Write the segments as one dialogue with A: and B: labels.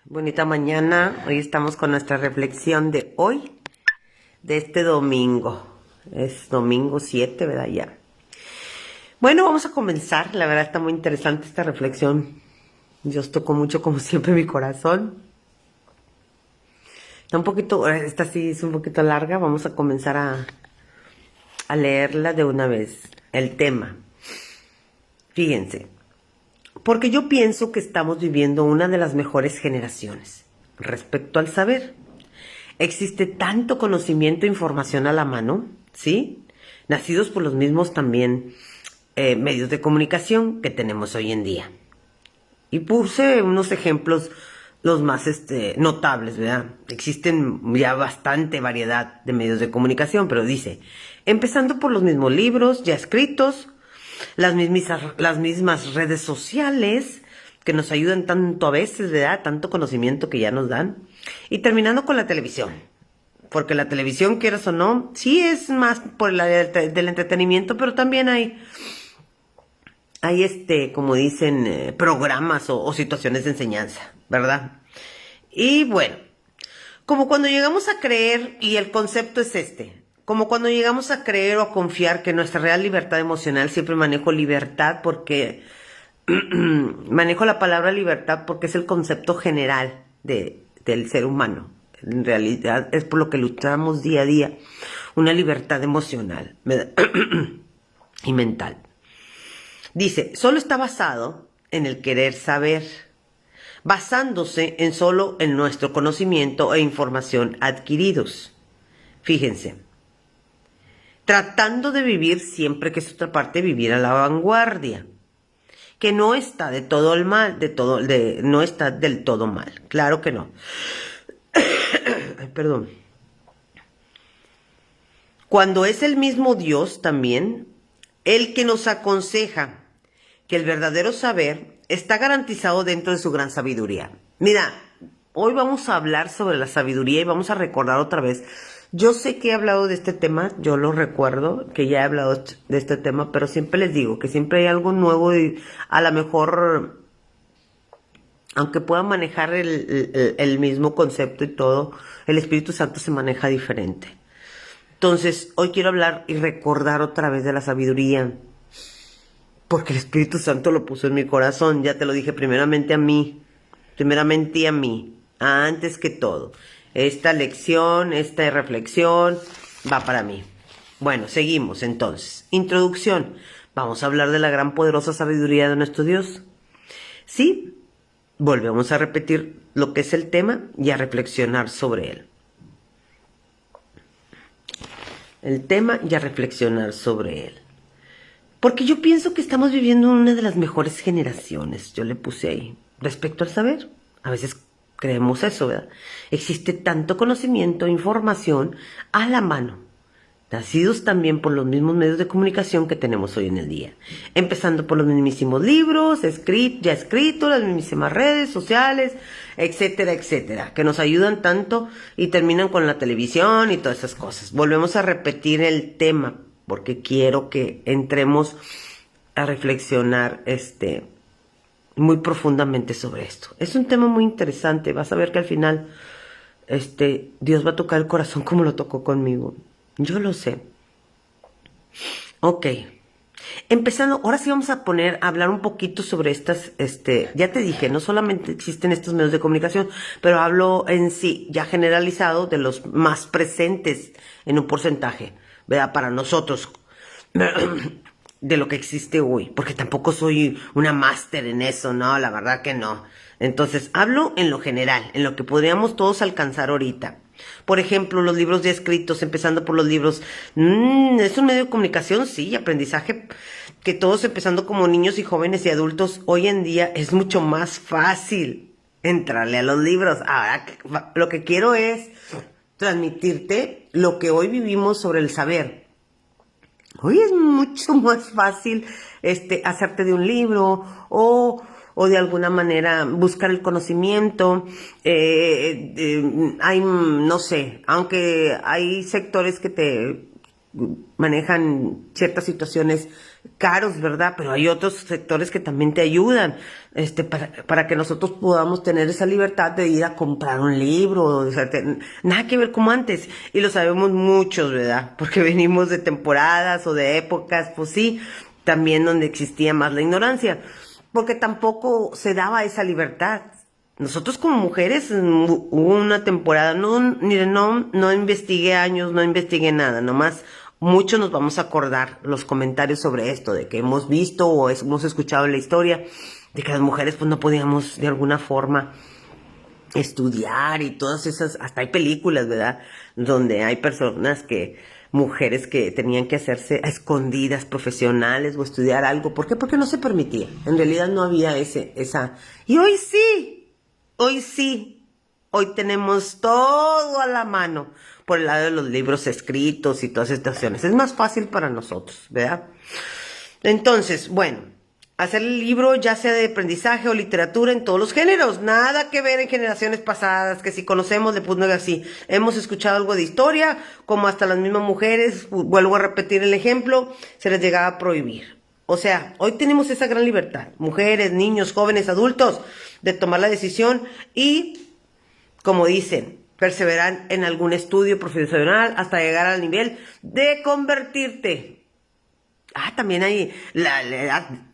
A: Bonita mañana. Hoy estamos con nuestra reflexión de hoy, de este domingo. Es domingo 7, ¿verdad? Ya. Bueno, vamos a comenzar. La verdad está muy interesante esta reflexión. Dios tocó mucho, como siempre, mi corazón. Está un poquito, esta sí es un poquito larga. Vamos a comenzar a leerla de una vez. El tema. Fíjense. Porque yo pienso que estamos viviendo una de las mejores generaciones respecto al saber. Existe tanto conocimiento e información a la mano, ¿sí? Nacidos por los mismos también medios de comunicación que tenemos hoy en día. Y puse unos ejemplos los más notables, ¿verdad? Existen ya bastante variedad de medios de comunicación, pero dice, empezando por los mismos libros ya escritos, las mismas redes sociales que nos ayudan tanto a veces, ¿verdad? Tanto conocimiento que ya nos dan. Y terminando con la televisión. Porque la televisión, quieras o no, sí es más por el área del entretenimiento, pero también hay como dicen, programas o situaciones de enseñanza, ¿verdad? Y bueno, como cuando llegamos a creer, y el concepto es como cuando llegamos a creer o a confiar que nuestra real libertad emocional, siempre manejo libertad porque, manejo la palabra libertad porque es el concepto general del ser humano. En realidad es por lo que luchamos día a día, una libertad emocional y mental. Dice, solo está basado en el querer saber, basándose solo en nuestro conocimiento e información adquiridos. Fíjense, tratando de vivir siempre, que es otra parte, vivir a la vanguardia, que no está de todo el mal, no está del todo mal, claro que no. Ay, perdón. Cuando es el mismo Dios también, el que nos aconseja que el verdadero saber está garantizado dentro de su gran sabiduría. Mira, hoy vamos a hablar sobre la sabiduría y vamos a recordar otra vez. Yo sé que he hablado de este tema, yo lo recuerdo, que ya he hablado de este tema, pero siempre les digo que siempre hay algo nuevo y a lo mejor, aunque pueda manejar el mismo concepto y todo, el Espíritu Santo se maneja diferente. Entonces, hoy quiero hablar y recordar otra vez de la sabiduría, porque el Espíritu Santo lo puso en mi corazón. Ya te lo dije, primeramente a mí, antes que todo. Esta lección, esta reflexión va para mí. Bueno, seguimos entonces. Introducción. Vamos a hablar de la gran poderosa sabiduría de nuestro Dios. Sí, volvemos a repetir lo que es el tema y a reflexionar sobre él. El tema y a reflexionar sobre él. Porque yo pienso que estamos viviendo una de las mejores generaciones, yo le puse ahí, respecto al saber. A veces creemos eso, ¿verdad? Existe tanto conocimiento, información a la mano, nacidos también por los mismos medios de comunicación que tenemos hoy en el día. Empezando por los mismísimos libros, ya escritos, las mismísimas redes sociales, etcétera, etcétera, que nos ayudan tanto y terminan con la televisión y todas esas cosas. Volvemos a repetir el tema, porque quiero que entremos a reflexionar muy profundamente sobre esto. Es un tema muy interesante. Vas a ver que al final Dios va a tocar el corazón como lo tocó conmigo. Yo lo sé. Ok. Empezando, ahora sí vamos a hablar un poquito sobre estas, ya te dije, no solamente existen estos medios de comunicación, pero hablo en sí, ya generalizado, de los más presentes en un porcentaje, ¿verdad? Para nosotros, de lo que existe hoy, porque tampoco soy una máster en eso, no, la verdad que no. Entonces, hablo en lo general, en lo que podríamos todos alcanzar ahorita. Por ejemplo, los libros ya escritos, empezando por los libros, es un medio de comunicación, sí, aprendizaje, que todos empezando como niños y jóvenes y adultos, hoy en día es mucho más fácil entrarle a los libros. Ahora, lo que quiero es transmitirte lo que hoy vivimos sobre el saber. Hoy es mucho más fácil hacerte de un libro o de alguna manera buscar el conocimiento. Hay, no sé, aunque hay sectores que manejan ciertas situaciones caros, ¿verdad? Pero hay otros sectores que también te ayudan, para que nosotros podamos tener esa libertad de ir a comprar un libro, o sea, nada que ver como antes, y lo sabemos muchos, ¿verdad? Porque venimos de temporadas o de épocas, pues sí, también donde existía más la ignorancia, porque tampoco se daba esa libertad. Nosotros como mujeres hubo una temporada, no investigué años, no investigué nada, nomás muchos nos vamos a acordar los comentarios sobre esto, de que hemos visto o hemos escuchado la historia, de que las mujeres pues no podíamos de alguna forma estudiar y todas esas, hasta hay películas, ¿verdad? Donde hay mujeres que tenían que hacerse a escondidas profesionales o estudiar algo. ¿Por qué? Porque no se permitía. En realidad no había y hoy sí. Hoy sí, hoy tenemos todo a la mano por el lado de los libros escritos y todas estas situaciones. Es más fácil para nosotros, ¿verdad? Entonces, bueno, hacer el libro ya sea de aprendizaje o literatura en todos los géneros. Nada que ver en generaciones pasadas, que si conocemos de no es así. Hemos escuchado algo de historia, como hasta las mismas mujeres, vuelvo a repetir el ejemplo, se les llegaba a prohibir. O sea, hoy tenemos esa gran libertad, mujeres, niños, jóvenes, adultos, de tomar la decisión y, como dicen, perseverar en algún estudio profesional hasta llegar al nivel de convertirte. También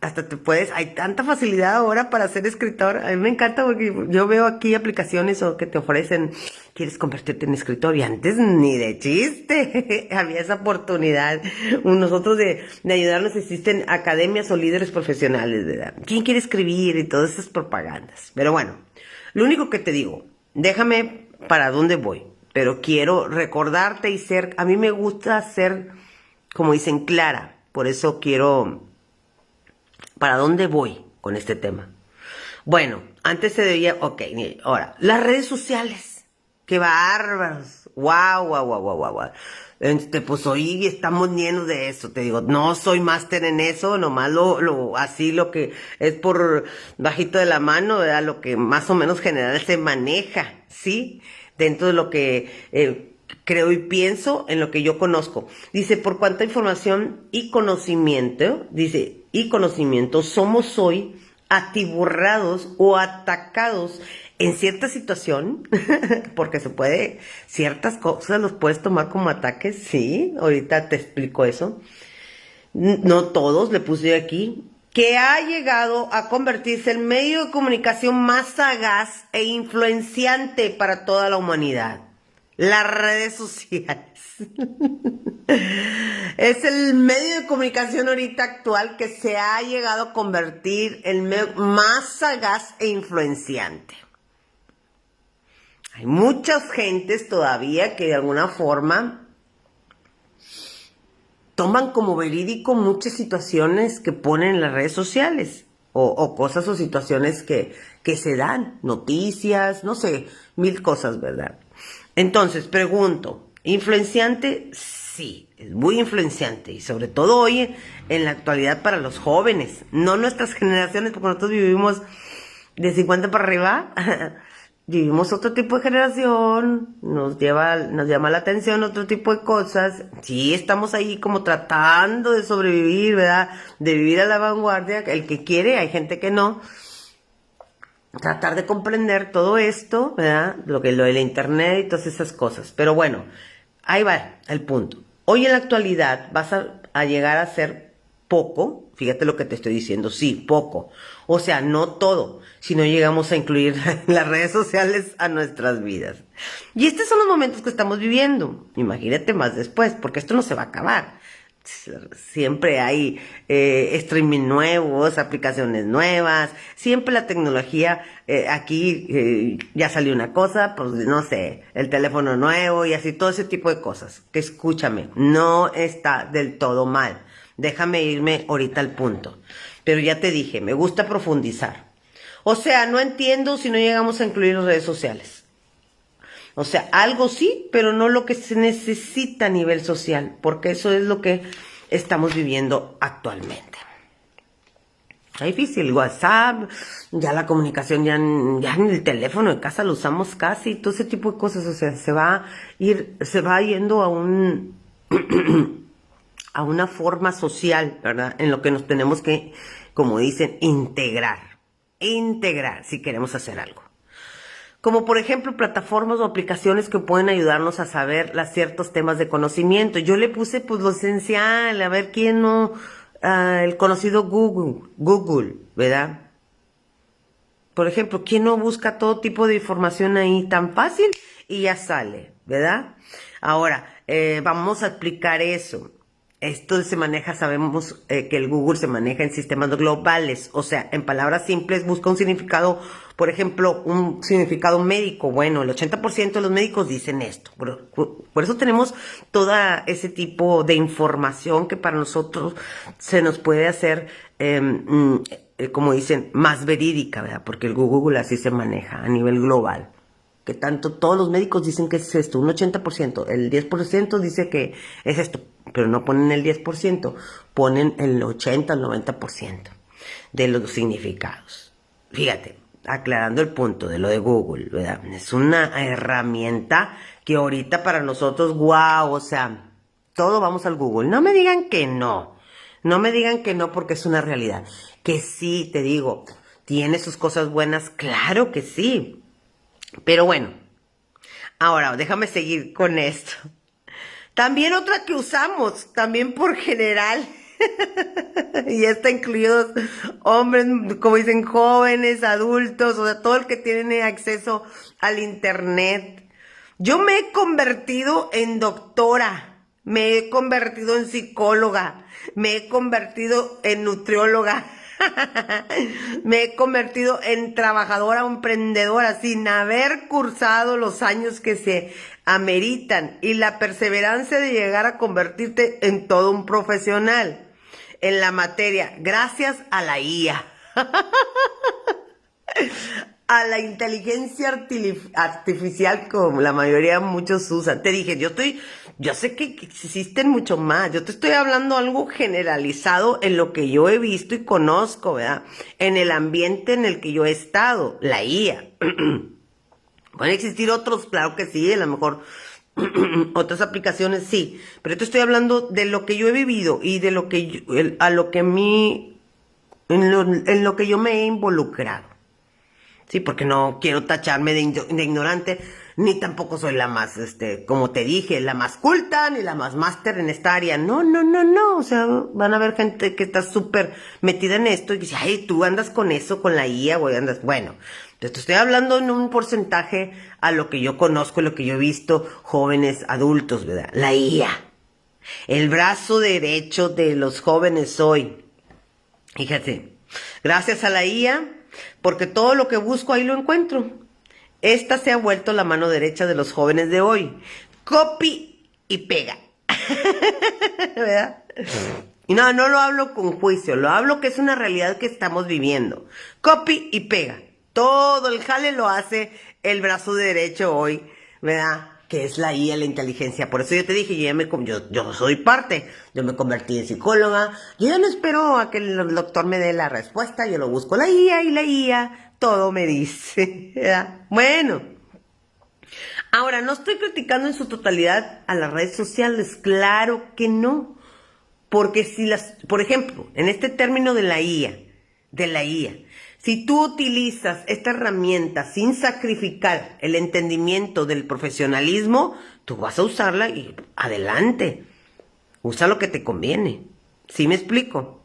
A: hasta hay tanta facilidad ahora para ser escritor. A mí me encanta porque yo veo aquí aplicaciones o que te ofrecen, quieres convertirte en escritor, y antes ni de chiste había esa oportunidad. Nosotros de ayudarnos, existen academias o líderes profesionales, ¿verdad? ¿Quién quiere escribir? Y todas esas propagandas. Pero bueno, lo único que te digo, déjame para dónde voy, pero quiero recordarte a mí me gusta ser, como dicen, clara. Por eso ¿para dónde voy con este tema? Bueno, antes se debía, ahora, las redes sociales, qué bárbaros, guau. Pues hoy estamos llenos de eso, te digo, no soy máster en eso, nomás así lo que es por bajito de la mano, ¿verdad? Lo que más o menos general se maneja, ¿sí? Dentro de lo que creo y pienso, en lo que yo conozco. Dice, por cuánta información y conocimiento, somos hoy atiborrados o atacados en cierta situación, porque ciertas cosas los puedes tomar como ataques, sí, ahorita te explico eso. No todos, le puse aquí, que ha llegado a convertirse en medio de comunicación más sagaz e influenciante para toda la humanidad. Las redes sociales. Es el medio de comunicación ahorita actual que se ha llegado a convertir en medio más sagaz e influenciante. Hay muchas gentes todavía que de alguna forma toman como verídico muchas situaciones que ponen en las redes sociales o cosas o situaciones que se dan, noticias, no sé, mil cosas, ¿verdad? Entonces, pregunto, ¿influenciante? Sí, es muy influenciante y sobre todo hoy en la actualidad para los jóvenes, no nuestras generaciones, porque nosotros vivimos de 50 para arriba, vivimos otro tipo de generación, nos llama la atención otro tipo de cosas. Sí, estamos ahí como tratando de sobrevivir, ¿verdad? De vivir a la vanguardia, el que quiere, hay gente que no. Tratar de comprender todo esto, ¿verdad? Lo de la internet y todas esas cosas. Pero bueno, ahí va el punto. Hoy en la actualidad vas a llegar a ser poco, fíjate lo que te estoy diciendo, sí, poco. O sea, no todo, si no llegamos a incluir las redes sociales a nuestras vidas. Y estos son los momentos que estamos viviendo. Imagínate más después, porque esto no se va a acabar. Siempre hay streaming nuevos, aplicaciones nuevas, siempre la tecnología, aquí ya salió una cosa, pues no sé, el teléfono nuevo y así, todo ese tipo de cosas. Que escúchame, no está del todo mal. Déjame irme ahorita al punto. Pero ya te dije, me gusta profundizar. O sea, no entiendo si no llegamos a incluir las redes sociales. O sea, algo sí, pero no lo que se necesita a nivel social, porque eso es lo que estamos viviendo actualmente. Es difícil, WhatsApp, ya la comunicación, ya en el teléfono de casa lo usamos casi, todo ese tipo de cosas, o sea, se va yendo a un a una forma social, ¿verdad? En lo que nos tenemos que, como dicen, integrar si queremos hacer algo. Como por ejemplo plataformas o aplicaciones que pueden ayudarnos a saber ciertos temas de conocimiento. Yo le puse pues lo esencial, a ver quién no, el conocido Google, ¿verdad? Por ejemplo, ¿quién no busca todo tipo de información ahí tan fácil y ya sale, ¿verdad? Ahora, vamos a explicar eso. Esto se maneja, sabemos que el Google se maneja en sistemas globales, o sea, en palabras simples busca un significado, por ejemplo, un significado médico. Bueno, el 80% de los médicos dicen esto. Por eso tenemos todo ese tipo de información que para nosotros se nos puede hacer, como dicen, más verídica, ¿verdad? Porque el Google así se maneja a nivel global. Que tanto todos los médicos dicen que es esto, un 80%, el 10% dice que es esto, pero no ponen el 10%, ponen el 80, el 90% de los significados. Fíjate, aclarando el punto de lo de Google, ¿verdad? Es una herramienta que ahorita para nosotros, wow, o sea, todo vamos al Google. No me digan que no, no me digan que no porque es una realidad. Que sí, te digo, tiene sus cosas buenas, claro que sí. Pero bueno, ahora déjame seguir con esto. También otra que usamos, también por general, y está incluidos hombres, como dicen, jóvenes, adultos, o sea, todo el que tiene acceso al internet. Yo me he convertido en doctora, me he convertido en psicóloga, me he convertido en nutrióloga. Me he convertido en trabajadora o emprendedora sin haber cursado los años que se ameritan y la perseverancia de llegar a convertirte en todo un profesional en la materia, gracias a la IA. A la inteligencia artificial, como la mayoría muchos usan. Te dije, yo sé que existen mucho más. Yo te estoy hablando algo generalizado en lo que yo he visto y conozco, ¿verdad? En el ambiente en el que yo he estado, la IA. Pueden existir otros, claro que sí, a lo mejor otras aplicaciones sí, pero te estoy hablando de lo que yo he vivido y de lo que en lo que yo me he involucrado. Sí, porque no quiero tacharme de ignorante, ni tampoco soy la más, como te dije, la más culta, ni la más máster en esta área. No, o sea, van a ver gente que está súper metida en esto y dice, ay, tú andas con eso, con la IA, güey, andas, bueno, te estoy hablando en un porcentaje a lo que yo conozco, lo que yo he visto, jóvenes, adultos, ¿verdad? La IA, el brazo derecho de los jóvenes hoy. Fíjate, gracias a la IA, porque todo lo que busco ahí lo encuentro. Esta se ha vuelto la mano derecha de los jóvenes de hoy. Copy y pega. ¿Verdad? Y no lo hablo con juicio, lo hablo que es una realidad que estamos viviendo. Copy y pega. Todo el jale lo hace el brazo derecho hoy, ¿verdad? Que es la IA, la inteligencia. Por eso yo te dije, yo soy parte. Yo me convertí en psicóloga. Yo ya no espero a que el doctor me dé la respuesta. Yo lo busco la IA y la IA todo me dice. ¿Verdad? Bueno. Ahora, no estoy criticando en su totalidad a las redes sociales. Claro que no. Porque por ejemplo, en este término de la IA, si tú utilizas esta herramienta sin sacrificar el entendimiento del profesionalismo, tú vas a usarla y adelante. Usa lo que te conviene. ¿Sí me explico?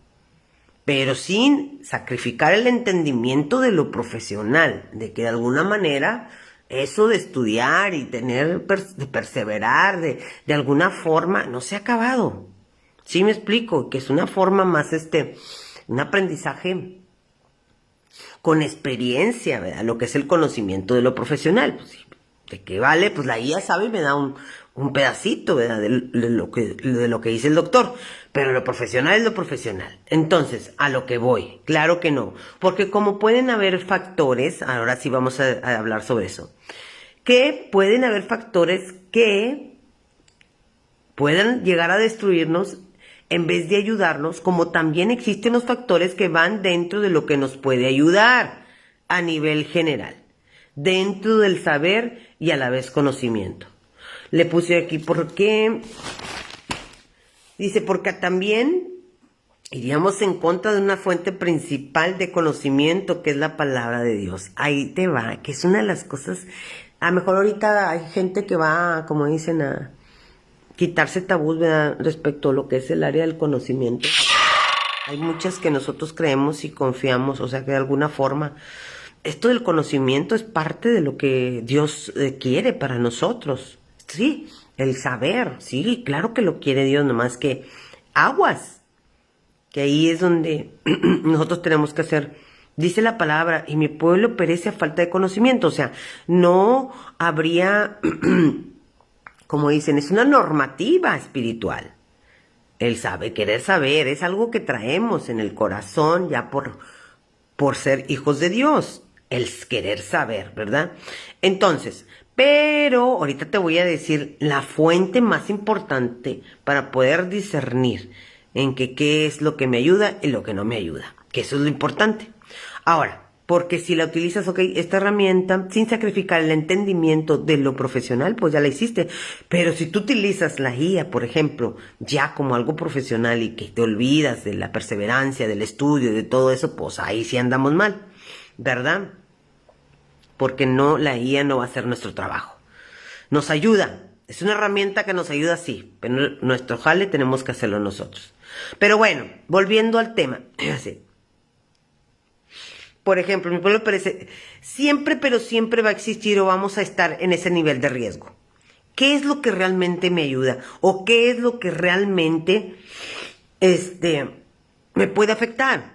A: Pero sin sacrificar el entendimiento de lo profesional, de que de alguna manera eso de estudiar y de perseverar, de alguna forma, no se ha acabado. ¿Sí me explico? Que es una forma más, un aprendizaje con experiencia, ¿verdad? Lo que es el conocimiento de lo profesional. Pues, ¿de qué vale? Pues la IA sabe y me da un pedacito, ¿verdad? De lo que dice el doctor. Pero lo profesional es lo profesional. Entonces, a lo que voy. Claro que no. Porque como pueden haber factores, ahora sí vamos a hablar sobre eso, que pueden haber factores que puedan llegar a destruirnos en vez de ayudarnos, como también existen los factores que van dentro de lo que nos puede ayudar a nivel general, dentro del saber y a la vez conocimiento. Le puse aquí porque Dice, porque también iríamos en contra de una fuente principal de conocimiento, que es la palabra de Dios. Ahí te va, que es una de las cosas. A lo mejor ahorita hay gente que va, como dicen, a quitarse tabús, ¿verdad?, respecto a lo que es el área del conocimiento. Hay muchas que nosotros creemos y confiamos, o sea que de alguna forma esto del conocimiento es parte de lo que Dios quiere para nosotros. Sí, el saber, sí, claro que lo quiere Dios, nomás que aguas, que ahí es donde nosotros tenemos que hacer. Dice la palabra, y mi pueblo perece a falta de conocimiento. O sea, no habría, como dicen, es una normativa espiritual. El saber, querer saber, es algo que traemos en el corazón ya por ser hijos de Dios. El querer saber, ¿verdad? Entonces, pero ahorita te voy a decir la fuente más importante para poder discernir en que qué es lo que me ayuda y lo que no me ayuda. Que eso es lo importante. Ahora, porque si la utilizas, ok, esta herramienta, sin sacrificar el entendimiento de lo profesional, pues ya la hiciste. Pero si tú utilizas la guía, por ejemplo, ya como algo profesional y que te olvidas de la perseverancia, del estudio, de todo eso, pues ahí sí andamos mal, ¿verdad? Porque no, la guía no va a hacer nuestro trabajo. Nos ayuda, es una herramienta que nos ayuda, sí, pero nuestro jale tenemos que hacerlo nosotros. Pero bueno, volviendo al tema, así. Por ejemplo, mi pueblo parece, siempre, pero siempre va a existir o vamos a estar en ese nivel de riesgo. ¿Qué es lo que realmente me ayuda? ¿O qué es lo que realmente me puede afectar?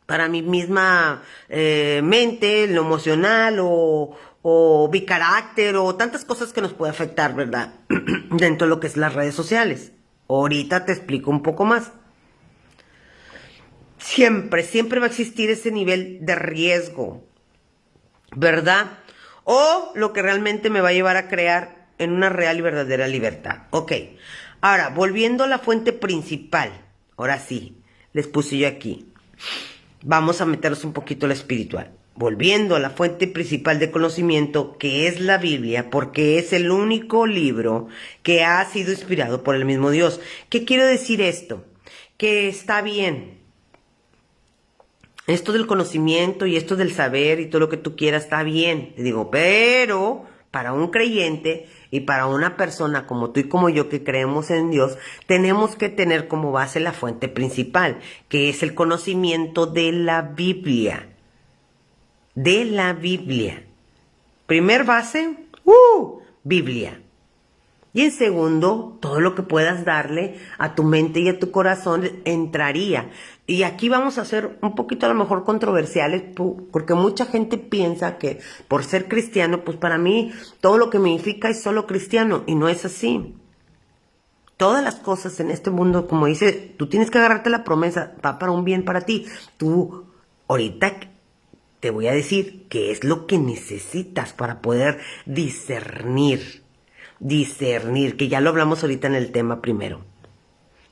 A: Para mi misma mente, lo emocional o mi carácter o tantas cosas que nos puede afectar, ¿verdad? Dentro de lo que es las redes sociales. Ahorita te explico un poco más. Siempre, siempre va a existir ese nivel de riesgo, ¿verdad? O lo que realmente me va a llevar a crear en una real y verdadera libertad. Ok, ahora, volviendo a la fuente principal, ahora sí, les puse yo aquí. Vamos a meternos un poquito a lo espiritual. Volviendo a la fuente principal de conocimiento, que es la Biblia, porque es el único libro que ha sido inspirado por el mismo Dios. ¿Qué quiero decir esto? Que está bien. Esto del conocimiento y esto del saber y todo lo que tú quieras está bien, te digo, pero para un creyente y para una persona como tú y como yo que creemos en Dios, tenemos que tener como base la fuente principal, que es el conocimiento de la Biblia. De la Biblia. Primer base, Biblia. Y en segundo, todo lo que puedas darle a tu mente y a tu corazón entraría. Y aquí vamos a ser un poquito a lo mejor controversiales, porque mucha gente piensa que por ser cristiano, pues para mí todo lo que me edifica es solo cristiano, y no es así. Todas las cosas en este mundo, como dice, tú tienes que agarrarte la promesa, va para un bien para ti. Tú, ahorita te voy a decir qué es lo que necesitas para poder discernir. Discernir, que ya lo hablamos ahorita en el tema primero.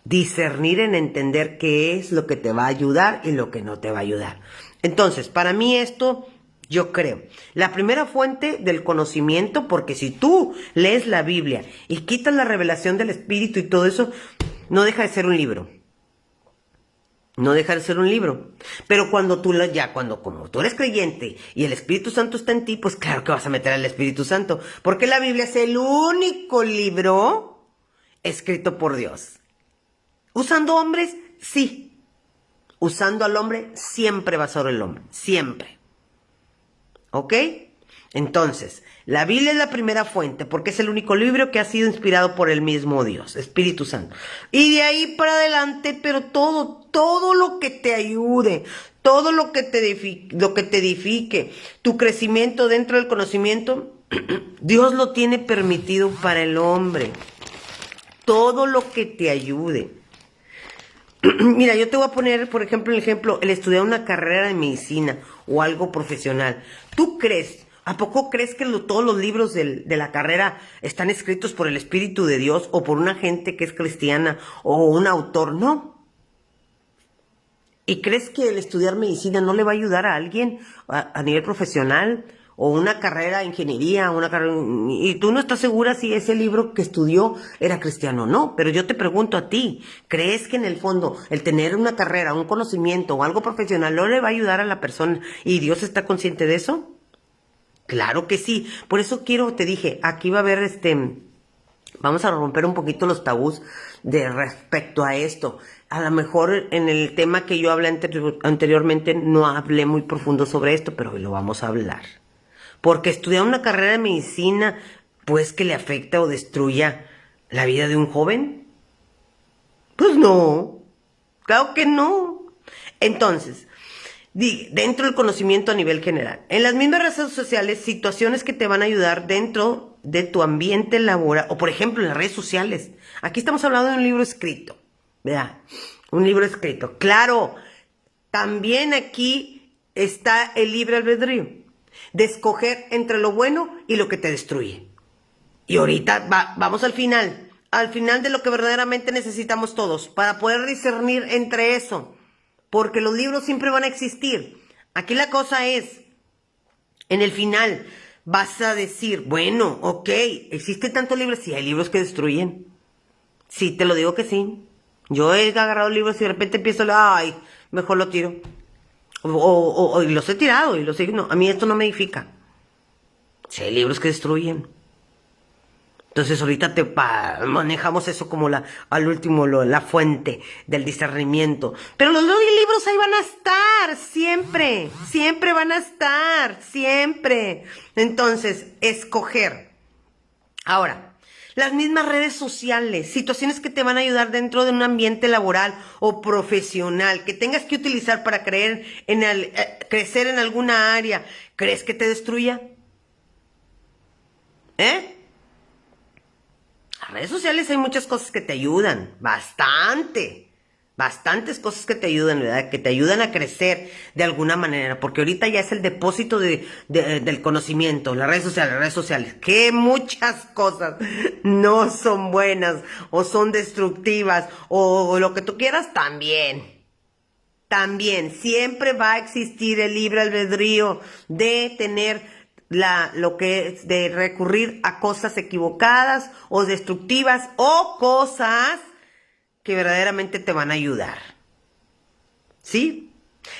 A: Discernir en entender qué es lo que te va a ayudar y lo que no te va a ayudar. Entonces, para mí esto, yo creo, la primera fuente del conocimiento, porque si tú lees la Biblia y quitas la revelación del Espíritu y todo eso, no deja de ser un libro. No deja de ser un libro. Pero cuando tú como tú eres creyente y el Espíritu Santo está en ti, pues claro que vas a meter al Espíritu Santo. Porque la Biblia es el único libro escrito por Dios. ¿Usando hombres? Sí. Usando al hombre, siempre va sobre el hombre. Siempre. ¿Ok? Entonces, la Biblia es la primera fuente porque es el único libro que ha sido inspirado por el mismo Dios, Espíritu Santo. Y de ahí para adelante, pero todo lo que te ayude, todo lo que te edifique, tu crecimiento dentro del conocimiento, Dios lo tiene permitido para el hombre. Todo lo que te ayude. Mira, yo te voy a poner, por ejemplo, el estudiar una carrera de medicina o algo profesional. ¿Tú crees? ¿A poco crees que todos los libros de la carrera están escritos por el Espíritu de Dios o por una gente que es cristiana o un autor? No. ¿Y crees que el estudiar medicina no le va a ayudar a alguien a nivel profesional o una carrera de ingeniería, y tú no estás segura si ese libro que estudió era cristiano o no, pero yo te pregunto a ti, ¿crees que en el fondo el tener una carrera, un conocimiento o algo profesional no le va a ayudar a la persona y Dios está consciente de eso? Claro que sí, por eso te dije, aquí va a haber vamos a romper un poquito los tabús de respecto a esto. A lo mejor en el tema que yo hablé anteriormente no hablé muy profundo sobre esto, pero hoy lo vamos a hablar. Porque estudiar una carrera de medicina, pues que le afecta o destruya la vida de un joven. Pues no, claro que no. Entonces, dentro del conocimiento a nivel general, en las mismas redes sociales, situaciones que te van a ayudar dentro de tu ambiente laboral, o por ejemplo en las redes sociales. Aquí estamos hablando de un libro escrito, ¿verdad? Un libro escrito. Claro, también aquí está el libre albedrío, de escoger entre lo bueno y lo que te destruye. Y ahorita vamos al final de lo que verdaderamente necesitamos todos, para poder discernir entre eso. Porque los libros siempre van a existir. Aquí la cosa es, en el final, vas a decir, bueno, ok, ¿existen tantos libros? Sí, hay libros que destruyen. Sí, te lo digo que sí. Yo he agarrado libros y de repente empiezo, ay, mejor lo tiro. O los he tirado y los he, no, a mí esto no me edifica. Sí, hay libros que destruyen. Entonces ahorita manejamos eso como al último, la fuente del discernimiento. Pero los libros ahí van a estar, siempre, siempre van a estar, siempre. Entonces, escoger. Ahora, las mismas redes sociales, situaciones que te van a ayudar dentro de un ambiente laboral o profesional, que tengas que utilizar para crecer en alguna área, ¿crees que te destruya? Las redes sociales hay muchas cosas que te ayudan, bastantes cosas que te ayudan, ¿verdad? Que te ayudan a crecer de alguna manera, porque ahorita ya es el depósito del conocimiento, las redes sociales, que muchas cosas no son buenas, o son destructivas, o lo que tú quieras, también, siempre va a existir el libre albedrío de tener lo que es de recurrir a cosas equivocadas o destructivas o cosas que verdaderamente te van a ayudar. ¿Sí?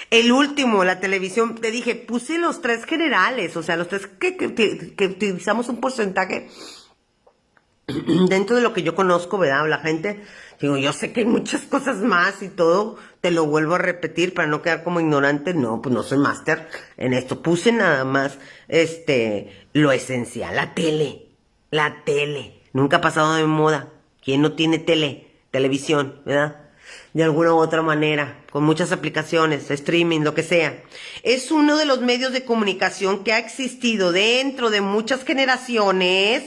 A: El último, la televisión, te dije, puse los 3 generales, o sea, los 3 que utilizamos un porcentaje dentro de lo que yo conozco, ¿verdad? La gente, digo, yo sé que hay muchas cosas más y todo, te lo vuelvo a repetir para no quedar como ignorante, no, pues no soy máster en esto, puse nada más, lo esencial, la tele, nunca ha pasado de moda, ¿quién no tiene televisión, ¿verdad? De alguna u otra manera, con muchas aplicaciones, streaming, lo que sea. Es uno de los medios de comunicación que ha existido dentro de muchas generaciones,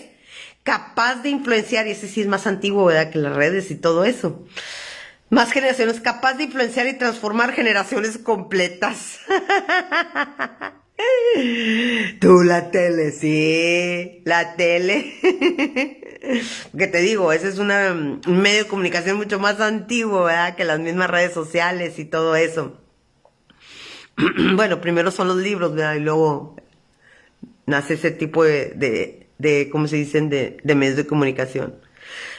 A: capaz de influenciar, y ese sí es más antiguo, ¿verdad?, que las redes y todo eso. Más generaciones, capaz de influenciar y transformar generaciones completas. Tú, la tele, sí, la tele. Que te digo, ese es un medio de comunicación mucho más antiguo, ¿verdad?, que las mismas redes sociales y todo eso. Bueno, primero son los libros, ¿verdad?, y luego nace ese tipo ¿cómo se dicen?, de medios de comunicación.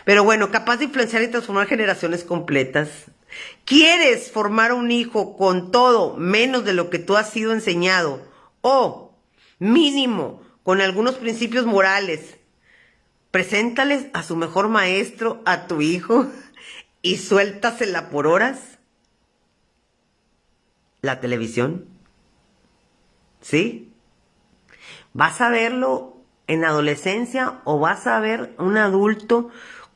A: Pero bueno, capaz de influenciar y transformar generaciones completas. ¿Quieres formar un hijo con todo menos de lo que tú has sido enseñado? O mínimo con algunos principios morales. Preséntales a su mejor maestro, a tu hijo, y suéltasela por horas. La televisión. ¿Sí? ¿Vas a verlo en adolescencia o vas a ver un adulto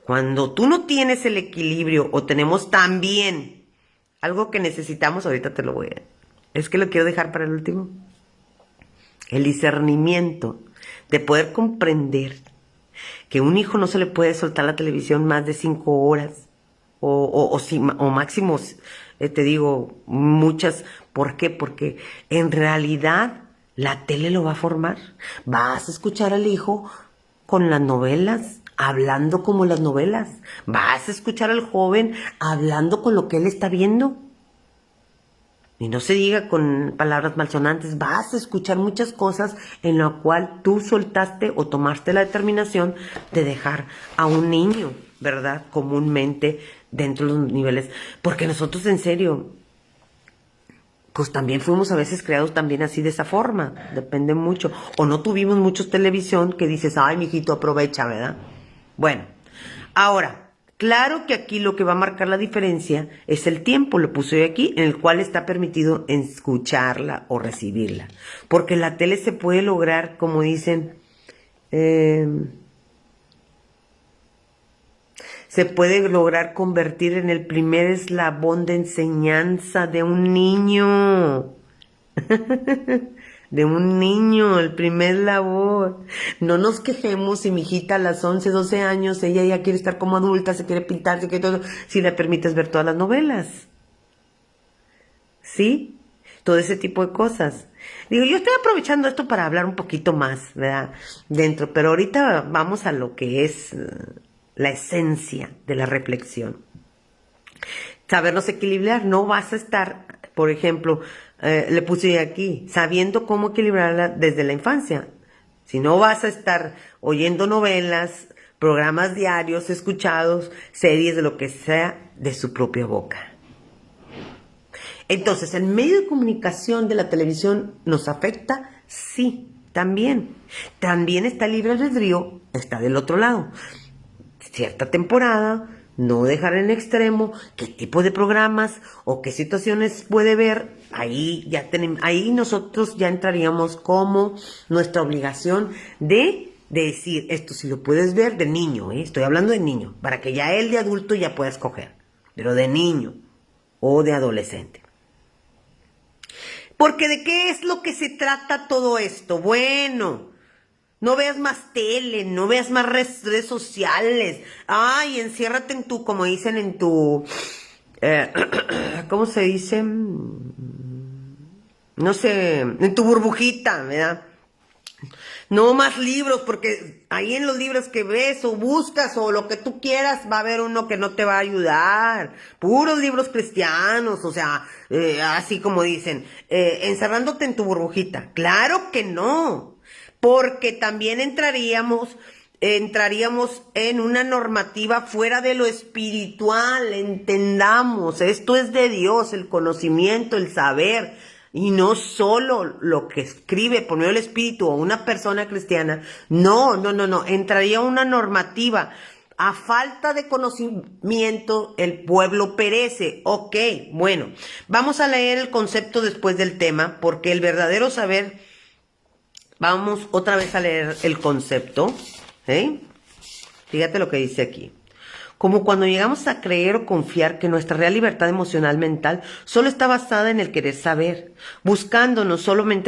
A: cuando tú no tienes el equilibrio? O tenemos también algo que necesitamos, ahorita te lo voy a... Es que lo quiero dejar para el último. El discernimiento de poder comprender que un hijo no se le puede soltar la televisión más de 5 horas o máximo, te digo, muchas. ¿Por qué? Porque en realidad la tele lo va a formar. Vas a escuchar al hijo con las novelas, hablando como las novelas. Vas a escuchar al joven hablando con lo que él está viendo. Y no se diga con palabras malsonantes, vas a escuchar muchas cosas en la cual tú soltaste o tomaste la determinación de dejar a un niño, ¿verdad? Comúnmente dentro de los niveles. Porque nosotros en serio, pues también fuimos a veces creados también así de esa forma, depende mucho. O no tuvimos mucho televisión que dices, ay, mijito, aprovecha, ¿verdad? Bueno, ahora, claro que aquí lo que va a marcar la diferencia es el tiempo, lo puse yo aquí, en el cual está permitido escucharla o recibirla. Porque la tele se puede lograr, como dicen, se puede lograr convertir en el primer eslabón de enseñanza de un niño. De un niño, el primer labor. No nos quejemos si mi hijita a las 11, 12 años, ella ya quiere estar como adulta, se quiere pintar, se quiere todo, si le permites ver todas las novelas. ¿Sí? Todo ese tipo de cosas. Digo, yo estoy aprovechando esto para hablar un poquito más, ¿verdad? Dentro, pero ahorita vamos a lo que es la esencia de la reflexión. Sabernos equilibrar, no vas a estar, por ejemplo, le puse aquí, sabiendo cómo equilibrarla desde la infancia. Si no vas a estar oyendo novelas, programas diarios, escuchados, series, de lo que sea, de su propia boca. Entonces, ¿el medio de comunicación de la televisión nos afecta? Sí, también. También está el libre albedrío, está del otro lado. Cierta temporada, no dejar en extremo qué tipo de programas o qué situaciones puede ver. Ahí ya tenemos, ahí nosotros ya entraríamos como nuestra obligación de decir, esto si lo puedes ver de niño, estoy hablando de niño, para que ya él de adulto ya pueda escoger, pero de niño o de adolescente. Porque ¿de qué es lo que se trata todo esto? Bueno, no veas más tele, no veas más redes sociales. Ay, enciérrate en tu, como dicen, en tu, ¿cómo se dice? No sé, en tu burbujita, ¿verdad? No más libros, porque ahí en los libros que ves o buscas o lo que tú quieras, va a haber uno que no te va a ayudar. Puros libros cristianos, o sea, así como dicen, encerrándote en tu burbujita. Claro que no, porque también entraríamos en una normativa fuera de lo espiritual, entendamos, esto es de Dios, el conocimiento, el saber, y no solo lo que escribe por medio del espíritu o una persona cristiana, no, entraría una normativa. A falta de conocimiento, el pueblo perece. Ok, bueno, vamos a leer el concepto después del tema, porque el verdadero saber, vamos otra vez a leer el concepto. Fíjate lo que dice aquí. Como cuando llegamos a creer o confiar que nuestra real libertad emocional mental solo está basada en el querer saber, basándonos solo en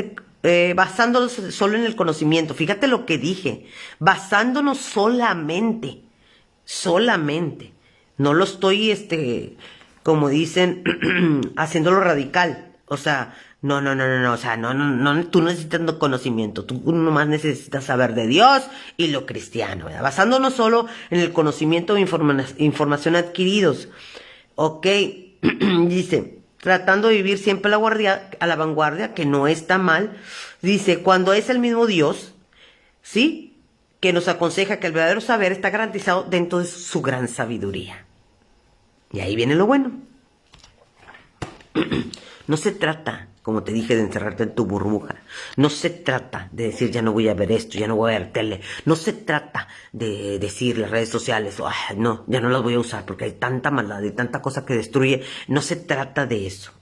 A: el conocimiento. Fíjate lo que dije, basándonos solamente. No lo estoy, como dicen, haciéndolo radical. O sea, no, o sea, no, tú no necesitas conocimiento, tú nomás necesitas saber de Dios y lo cristiano, ¿verdad? Basándonos solo en el conocimiento de información adquiridos. Ok, dice, tratando de vivir siempre a la vanguardia, que no está mal. Dice, cuando es el mismo Dios, ¿sí?, que nos aconseja que el verdadero saber está garantizado dentro de su gran sabiduría. Y ahí viene lo bueno. No se trata, como te dije, de encerrarte en tu burbuja. No se trata de decir, ya no voy a ver esto, ya no voy a ver tele. No se trata de decir las redes sociales, no, ya no las voy a usar porque hay tanta maldad y tanta cosa que destruye. No se trata de eso.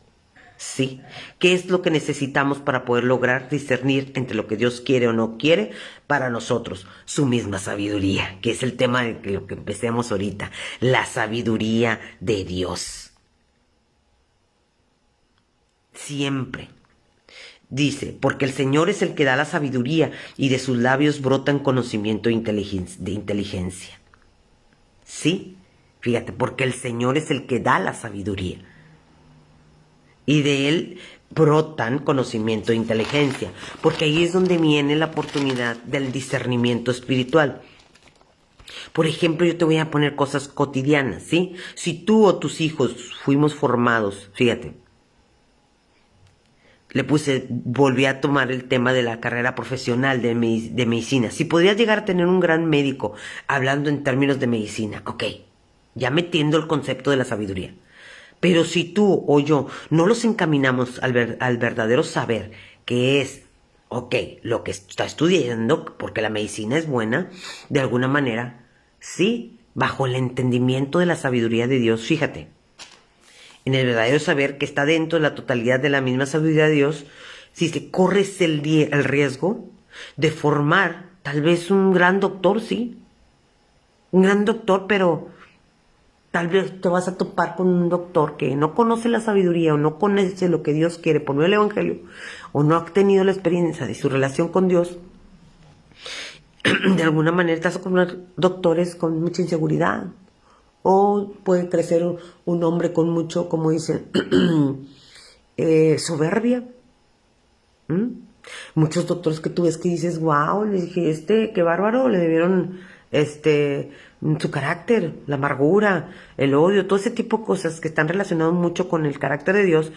A: Sí, ¿qué es lo que necesitamos para poder lograr discernir entre lo que Dios quiere o no quiere para nosotros? Su misma sabiduría, que es el tema de lo que empecemos ahorita, la sabiduría de Dios. Siempre. Dice, porque el Señor es el que da la sabiduría y de sus labios brotan conocimiento de inteligencia. ¿Sí? Fíjate, porque el Señor es el que da la sabiduría. Y de él brotan conocimiento e inteligencia, porque ahí es donde viene la oportunidad del discernimiento espiritual. Por ejemplo, yo te voy a poner cosas cotidianas, ¿sí? Si tú o tus hijos fuimos formados, fíjate, Le puse, volví a tomar el tema de la carrera profesional de medicina. Si podrías llegar a tener un gran médico hablando en términos de medicina, ok, ya metiendo el concepto de la sabiduría. Pero si tú o yo no los encaminamos al verdadero saber, que es, ok, lo que está estudiando, porque la medicina es buena, de alguna manera, sí, bajo el entendimiento de la sabiduría de Dios, fíjate. En el verdadero saber que está dentro de la totalidad de la misma sabiduría de Dios, si te corres el riesgo de formar tal vez un gran doctor, sí, un gran doctor, pero tal vez te vas a topar con un doctor que no conoce la sabiduría o no conoce lo que Dios quiere por medio del Evangelio o no ha tenido la experiencia de su relación con Dios. De alguna manera te vas a encontrar doctores con mucha inseguridad. O puede crecer un hombre con mucho, como dicen, soberbia. Muchos doctores que tú ves que dices, wow, le dije, qué bárbaro, le debieron, su carácter, la amargura, el odio, todo ese tipo de cosas que están relacionados mucho con el carácter de Dios,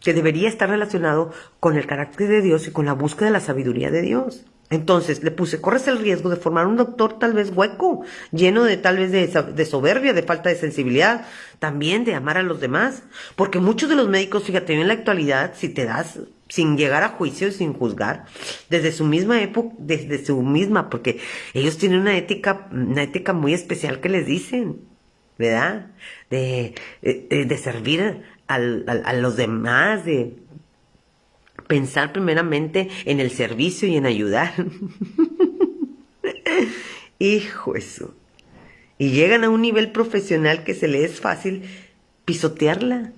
A: que debería estar relacionado con el carácter de Dios y con la búsqueda de la sabiduría de Dios. Entonces le puse, corres el riesgo de formar un doctor tal vez hueco, lleno de tal vez de soberbia, de falta de sensibilidad, también de amar a los demás. Porque muchos de los médicos, fíjate, en la actualidad, si te das, sin llegar a juicio y sin juzgar, desde su misma época, porque ellos tienen una ética muy especial que les dicen, ¿verdad? De servir a los demás, de pensar primeramente en el servicio y en ayudar. Hijo eso. Y llegan a un nivel profesional que se les es fácil pisotearla.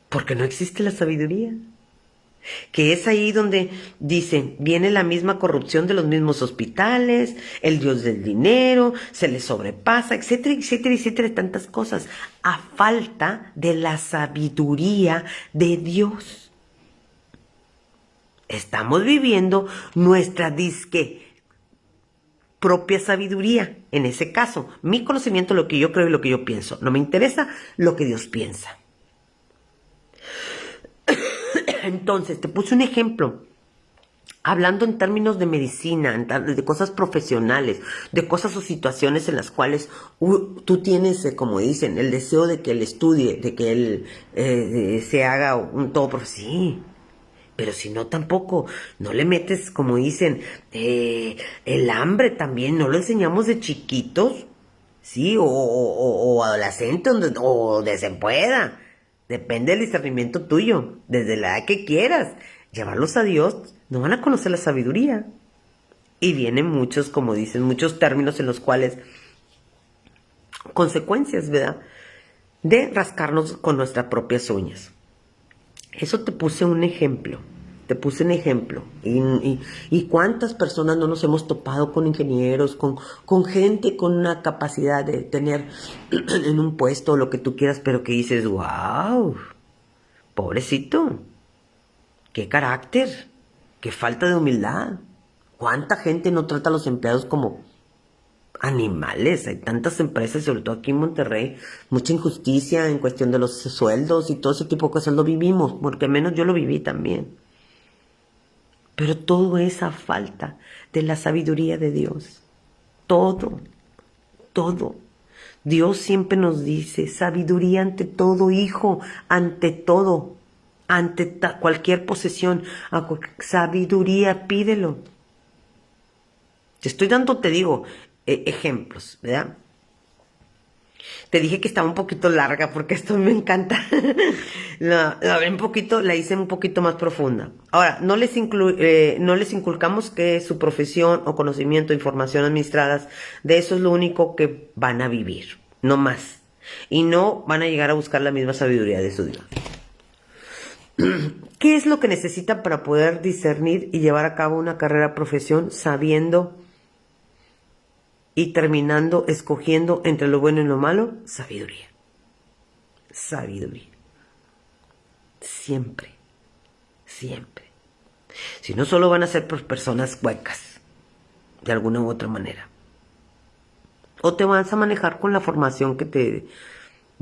A: Porque no existe la sabiduría. Que es ahí donde dicen, viene la misma corrupción de los mismos hospitales, el dios del dinero, se les sobrepasa, etcétera, etcétera, etcétera, tantas cosas. A falta de la sabiduría de Dios. Estamos viviendo nuestra propia sabiduría. En ese caso, mi conocimiento, lo que yo creo y lo que yo pienso. No me interesa lo que Dios piensa. Entonces, te puse un ejemplo. Hablando en términos de medicina, de cosas profesionales, de cosas o situaciones en las cuales tú tienes, como dicen, el deseo de que él estudie, de que él se haga un todo profesional. Sí. Pero si no, tampoco, no le metes, como dicen, el hambre también, no lo enseñamos de chiquitos, ¿sí? O adolescente, o de se pueda. Depende del discernimiento tuyo, desde la edad que quieras. Llevarlos a Dios, no van a conocer la sabiduría. Y vienen muchos, como dicen, muchos términos en los cuales, consecuencias, ¿verdad? De rascarnos con nuestras propias uñas. Eso te puse un ejemplo. Y cuántas personas no nos hemos topado con ingenieros, con gente con una capacidad de tener en un puesto lo que tú quieras, pero que dices, wow, pobrecito, qué carácter, qué falta de humildad. Cuánta gente no trata a los empleados como animales. Hay tantas empresas, sobre todo aquí en Monterrey, mucha injusticia en cuestión de los sueldos y todo ese tipo de cosas. Lo vivimos, porque al menos yo lo viví también. Pero todo es a falta de la sabiduría de Dios. Todo. Dios siempre nos dice, sabiduría ante todo, hijo, ante todo, ante cualquier posesión, sabiduría, pídelo. Te estoy dando, te digo, ejemplos, ¿verdad? Te dije que estaba un poquito larga porque esto me encanta. La hice un poquito más profunda. Ahora, no les inculcamos que su profesión o conocimiento, información administradas, de eso es lo único que van a vivir, no más. Y no van a llegar a buscar la misma sabiduría de su Dios. ¿Qué es lo que necesitan para poder discernir y llevar a cabo una carrera profesión sabiendo y terminando escogiendo entre lo bueno y lo malo? Sabiduría. Siempre. Si no, solo van a ser personas huecas, de alguna u otra manera. O te vas a manejar con la formación que te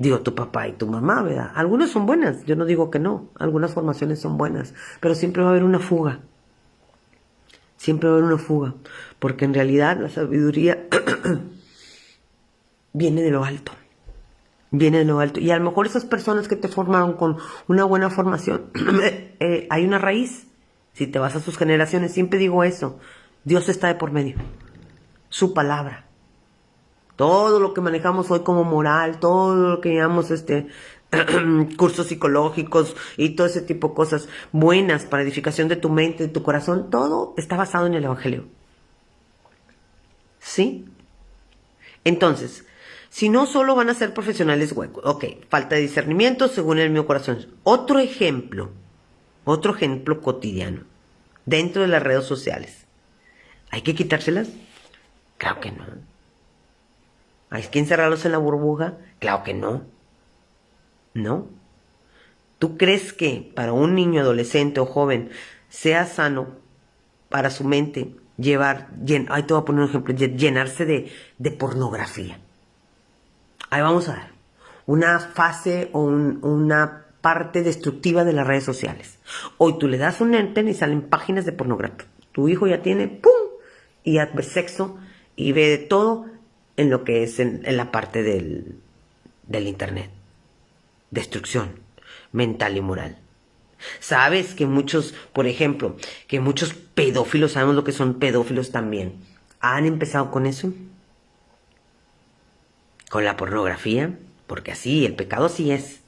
A: Digo, tu papá y tu mamá, ¿verdad? Algunas son buenas, yo no digo que no, algunas formaciones son buenas, pero siempre va a haber una fuga, siempre va a haber una fuga, porque en realidad la sabiduría viene de lo alto, viene de lo alto, y a lo mejor esas personas que te formaron con una buena formación, hay una raíz, si te vas a sus generaciones, siempre digo eso, Dios está de por medio, su palabra. Todo lo que manejamos hoy como moral, todo lo que llamamos cursos psicológicos y todo ese tipo de cosas buenas para edificación de tu mente, de tu corazón, todo está basado en el Evangelio. ¿Sí? Entonces, si no solo van a ser profesionales huecos, ok, falta de discernimiento según el mío corazón. Otro ejemplo cotidiano, dentro de las redes sociales. ¿Hay que quitárselas? Claro que no. ¿Hay que encerrarlos en la burbuja? Claro que no. ¿No? ¿Tú crees que para un niño, adolescente o joven sea sano para su mente ahí te voy a poner un ejemplo, llenarse de pornografía? Ahí vamos a ver una fase o una parte destructiva de las redes sociales. Hoy tú le das un enter y salen páginas de pornografía. Tu hijo ya tiene, ¡pum! Y ya ve sexo y ve de todo en lo que es en la parte del internet. Destrucción mental y moral. ¿Sabes que muchos, por ejemplo, que muchos pedófilos, sabemos lo que son pedófilos también, han empezado con eso? Con la pornografía, porque así, el pecado así es.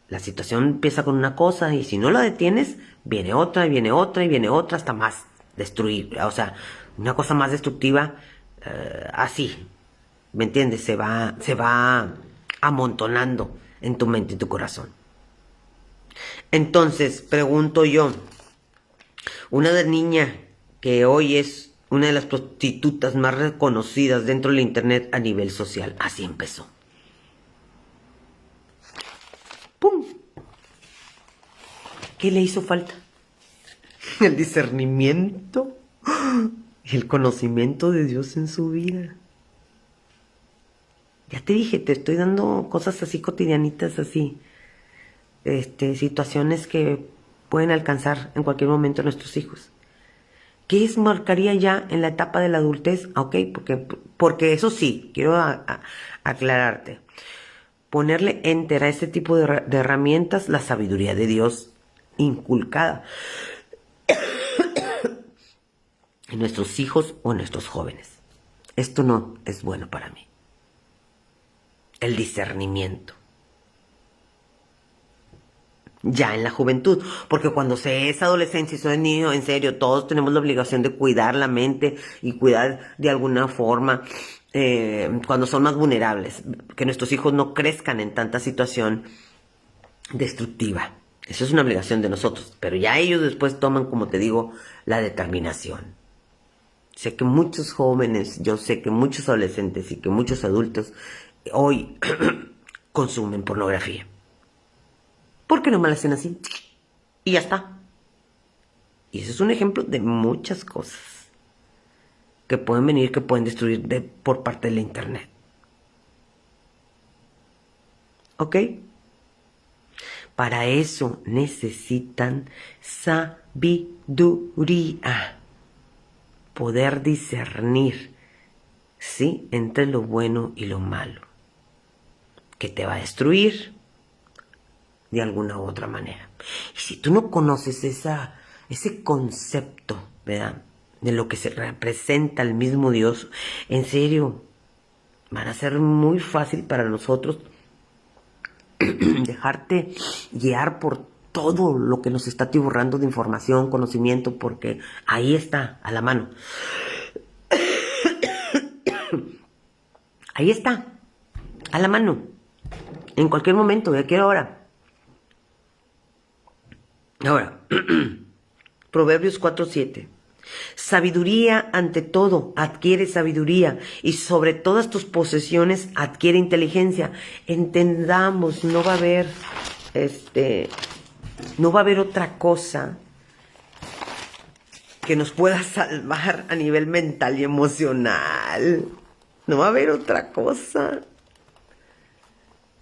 A: La situación empieza con una cosa y si no la detienes, viene otra y viene otra y viene otra hasta más destruir, o sea, una cosa más destructiva, así, ¿me entiendes? Se va amontonando en tu mente y tu corazón. Entonces, pregunto yo, una niña que hoy es una de las prostitutas más reconocidas dentro del internet a nivel social, así empezó. ¡Pum! ¿Qué le hizo falta? El discernimiento y el conocimiento de Dios en su vida. Ya te dije, te estoy dando cosas así cotidianitas, así. Situaciones que pueden alcanzar en cualquier momento a nuestros hijos. ¿Qué marcaría ya en la etapa de la adultez? Ok, porque eso sí, quiero aclararte. Ponerle enter a este tipo de herramientas la sabiduría de Dios inculcada en nuestros hijos o en nuestros jóvenes. Esto no es bueno para mí. El discernimiento. Ya en la juventud, porque cuando se es adolescencia y soy niño, en serio, todos tenemos la obligación de cuidar la mente y cuidar de alguna forma cuando son más vulnerables, que nuestros hijos no crezcan en tanta situación destructiva. Eso es una obligación de nosotros, pero ya ellos después toman, como te digo, la determinación. Sé que muchos jóvenes, yo sé que muchos adolescentes y que muchos adultos hoy consumen pornografía. ¿Por qué no me la hacen así? Y ya está. Y ese es un ejemplo de muchas cosas que pueden venir, que pueden destruir por parte de la internet. ¿Ok? Para eso necesitan sabiduría. Poder discernir, ¿sí? Entre lo bueno y lo malo. Que te va a destruir de alguna u otra manera. Y si tú no conoces ese concepto, ¿verdad? De lo que se representa el mismo Dios, en serio, van a ser muy fácil para nosotros dejarte guiar por todo lo que nos está atiborrando de información, conocimiento, porque ahí está, a la mano. Ahí está, a la mano, en cualquier momento, de cualquier hora. Ahora, Proverbios 4:7. Sabiduría ante todo, adquiere sabiduría, y sobre todas tus posesiones adquiere inteligencia. Entendamos, no va a haber otra cosa que nos pueda salvar a nivel mental y emocional. No va a haber otra cosa.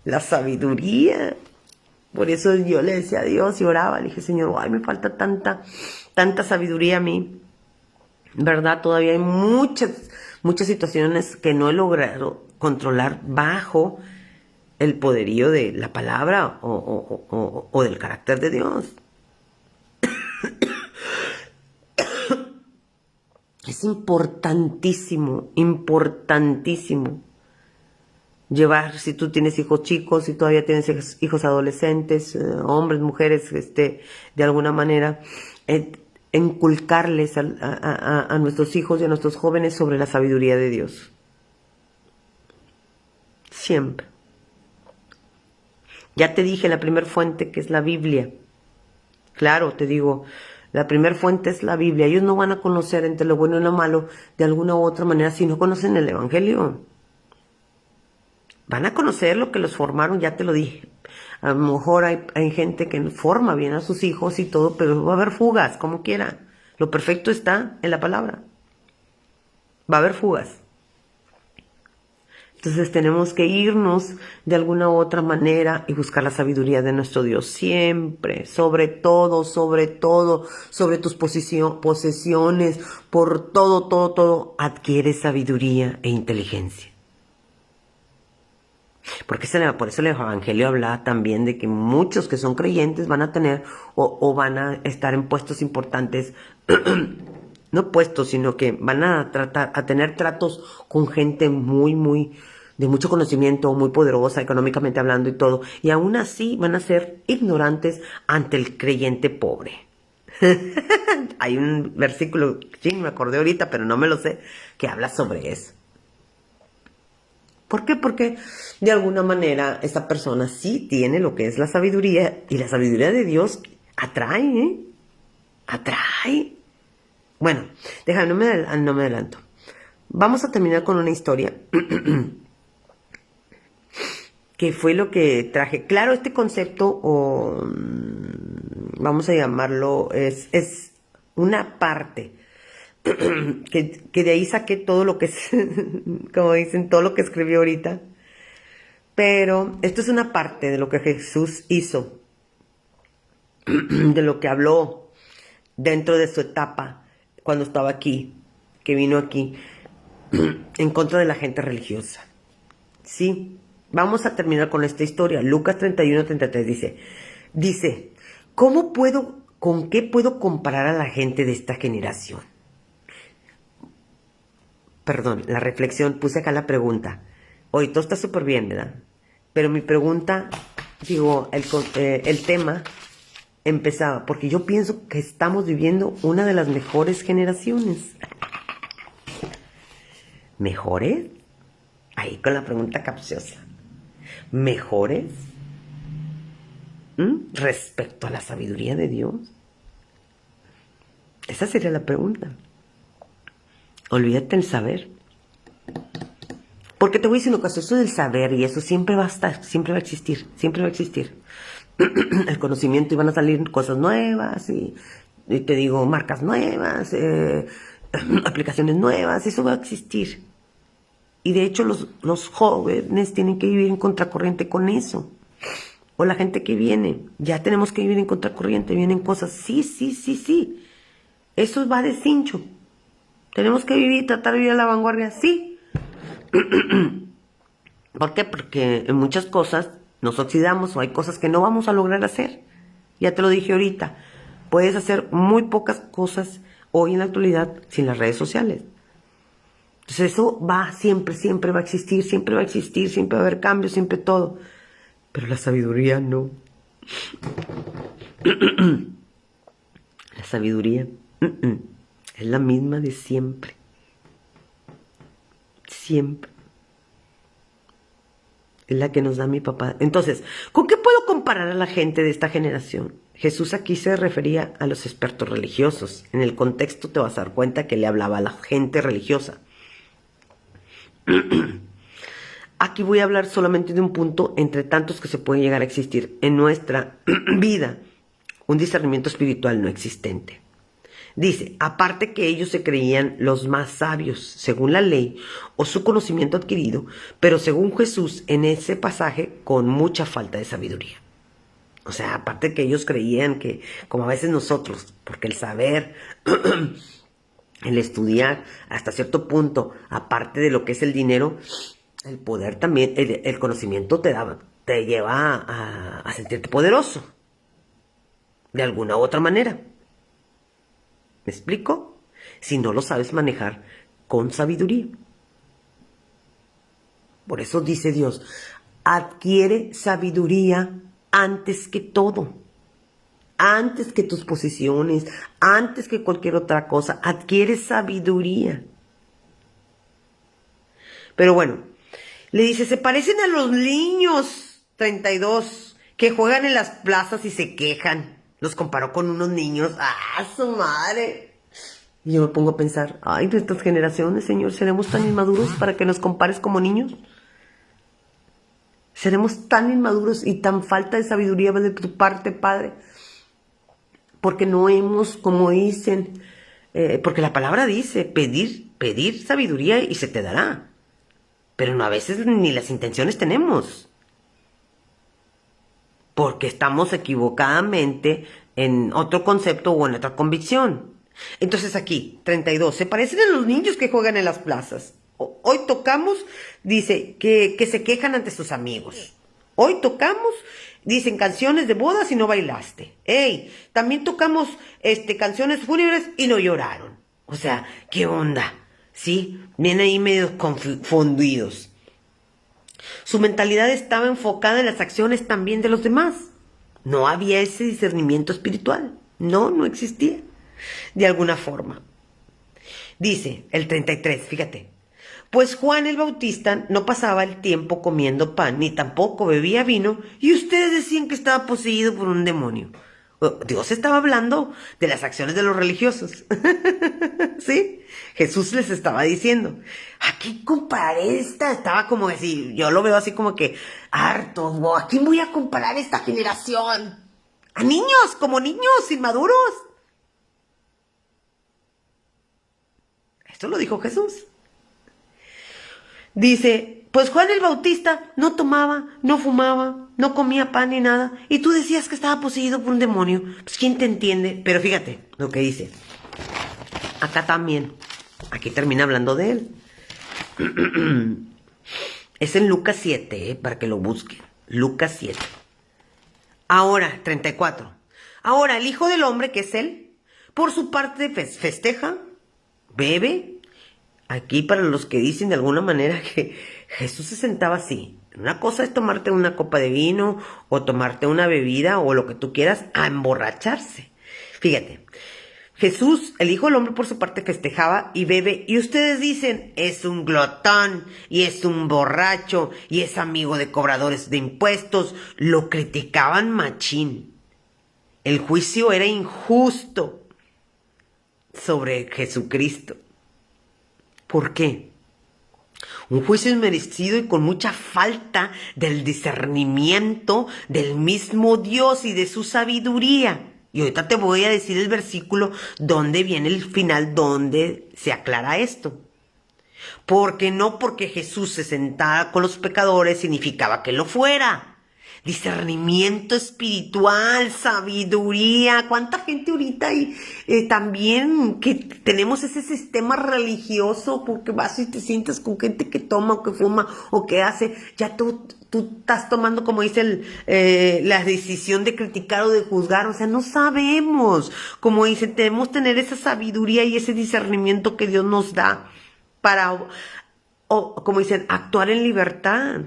A: la sabiduría. Por eso yo le decía a Dios y oraba, le dije, Señor, ay, me falta tanta sabiduría a mí, ¿verdad? Todavía hay muchas situaciones que no he logrado controlar bajo el poderío de la palabra o del carácter de Dios. Es importantísimo llevar, si tú tienes hijos chicos, si todavía tienes hijos adolescentes, hombres, mujeres, de alguna manera, inculcarles a nuestros hijos y a nuestros jóvenes sobre la sabiduría de Dios. Siempre. Ya te dije la primera fuente, que es la Biblia. Claro, te digo, la primera fuente es la Biblia. Ellos no van a conocer entre lo bueno y lo malo de alguna u otra manera si no conocen el Evangelio. Van a conocer lo que los formaron, ya te lo dije. A lo mejor hay gente que forma bien a sus hijos y todo, pero va a haber fugas, como quiera. Lo perfecto está en la palabra. Va a haber fugas. Entonces tenemos que irnos de alguna u otra manera y buscar la sabiduría de nuestro Dios siempre, sobre tus posesiones, por todo, adquiere sabiduría e inteligencia. Porque por eso el Evangelio habla también de que muchos que son creyentes van a tener o van a estar en puestos importantes, no puestos, sino que van a tener tratos con gente de mucho conocimiento, muy poderosa económicamente hablando y todo, y aún así van a ser ignorantes ante el creyente pobre. Hay un versículo, sí, me acordé ahorita, pero no me lo sé, que habla sobre eso. ¿Por qué? Porque de alguna manera esta persona sí tiene lo que es la sabiduría, y la sabiduría de Dios atrae, ¿eh? Atrae. Bueno, déjame, no me adelanto. Vamos a terminar con una historia que fue lo que traje. Claro, este concepto, vamos a llamarlo, es una parte que de ahí saqué todo lo que es, como dicen, todo lo que escribí ahorita. Pero esto es una parte de lo que Jesús hizo, de lo que habló dentro de su etapa cuando estaba aquí, que vino aquí, en contra de la gente religiosa. Sí, vamos a terminar con esta historia. Lucas 31-33 dice, ¿con qué puedo comparar a la gente de esta generación? Perdón, la reflexión, puse acá la pregunta. Oye, todo está súper bien, ¿verdad? Pero mi pregunta, el tema empezaba, porque yo pienso que estamos viviendo una de las mejores generaciones. ¿Mejores? Ahí con la pregunta capciosa. ¿Mejores? ¿Respecto a la sabiduría de Dios? Esa sería la pregunta. Olvídate el saber. Porque te voy diciendo que eso del saber y eso siempre va a estar, siempre va a existir. El conocimiento, y van a salir cosas nuevas y te digo, marcas nuevas, aplicaciones nuevas, eso va a existir. Y de hecho los jóvenes tienen que vivir en contracorriente con eso. O la gente que viene, ya tenemos que vivir en contracorriente, vienen cosas, sí. Eso va de cincho. Tenemos que tratar de vivir a la vanguardia, sí. ¿Por qué? Porque en muchas cosas nos oxidamos o hay cosas que no vamos a lograr hacer. Ya te lo dije ahorita. Puedes hacer muy pocas cosas hoy en la actualidad sin las redes sociales. Entonces eso siempre va a existir, siempre va a haber cambios, siempre todo. Pero la sabiduría no. La sabiduría es la misma de siempre. Siempre. Es la que nos da mi papá. Entonces, ¿con qué puedo comparar a la gente de esta generación? Jesús aquí se refería a los expertos religiosos. En el contexto te vas a dar cuenta que le hablaba a la gente religiosa. Aquí voy a hablar solamente de un punto entre tantos que se pueden llegar a existir en nuestra vida. Un discernimiento espiritual no existente. Dice, aparte que ellos se creían los más sabios, según la ley, o su conocimiento adquirido, pero según Jesús, en ese pasaje, con mucha falta de sabiduría. O sea, aparte que ellos creían que, como a veces nosotros, porque el saber, el estudiar, hasta cierto punto, aparte de lo que es el dinero, el poder también, el conocimiento te lleva a sentirte poderoso, de alguna u otra manera. ¿Me explico? Si no lo sabes manejar con sabiduría. Por eso dice Dios, adquiere sabiduría antes que todo. Antes que tus posiciones, antes que cualquier otra cosa, adquiere sabiduría. Pero bueno, le dice, se parecen a los niños, 32, que juegan en las plazas y se quejan. Los comparó con unos niños. ¡Ah, su madre! Y yo me pongo a pensar, ay, de estas generaciones, Señor, ¿seremos tan inmaduros para que nos compares como niños? ¿Seremos tan inmaduros y tan falta de sabiduría de tu parte, Padre? Porque no hemos, como dicen, porque la palabra dice, pedir sabiduría y se te dará. Pero no, a veces ni las intenciones tenemos. Porque estamos equivocadamente en otro concepto o en otra convicción. Entonces aquí, 32, se parecen a los niños que juegan en las plazas. Hoy tocamos, dice, que se quejan ante sus amigos. Hoy tocamos, dicen, canciones de bodas y no bailaste. Ey, también tocamos canciones fúnebres y no lloraron. O sea, ¿qué onda? ¿Sí? Vienen ahí medio confundidos. Su mentalidad estaba enfocada en las acciones también de los demás. No había ese discernimiento espiritual. No existía. De alguna forma. Dice el 33, fíjate. Pues Juan el Bautista no pasaba el tiempo comiendo pan, ni tampoco bebía vino, y ustedes decían que estaba poseído por un demonio. Dios estaba hablando de las acciones de los religiosos. ¿Sí? Jesús les estaba diciendo, ¿a qué comparar esta? Estaba como así, yo lo veo así como que harto, ¿a quién voy a comparar esta generación? A niños, como niños inmaduros. Esto lo dijo Jesús. Dice, pues Juan el Bautista no tomaba, no fumaba, no comía pan ni nada, y tú decías que estaba poseído por un demonio. Pues ¿quién te entiende? Pero fíjate lo que dice. Acá también. Aquí termina hablando de él. Es en Lucas 7, para que lo busquen. Lucas 7. Ahora, 34. Ahora, el Hijo del Hombre, que es él, por su parte festeja, bebe. Aquí para los que dicen de alguna manera que Jesús se sentaba así. Una cosa es tomarte una copa de vino o tomarte una bebida o lo que tú quieras a emborracharse. Fíjate, Jesús, el Hijo del Hombre, por su parte festejaba y bebe, y ustedes dicen, es un glotón, y es un borracho, y es amigo de cobradores de impuestos. Lo criticaban machín. El juicio era injusto sobre Jesucristo. ¿Por qué? Un juicio inmerecido y con mucha falta del discernimiento del mismo Dios y de su sabiduría. Y ahorita te voy a decir el versículo donde viene el final, donde se aclara esto. Porque no porque Jesús se sentara con los pecadores significaba que lo fuera. Discernimiento espiritual, sabiduría. ¿Cuánta gente ahorita y también que tenemos ese sistema religioso porque vas y te sientas con gente que toma o que fuma o que hace? Ya tú estás tomando, como dice la decisión de criticar o de juzgar. O sea, no sabemos. Como dicen, debemos tener esa sabiduría y ese discernimiento que Dios nos da para, como dicen, actuar en libertad.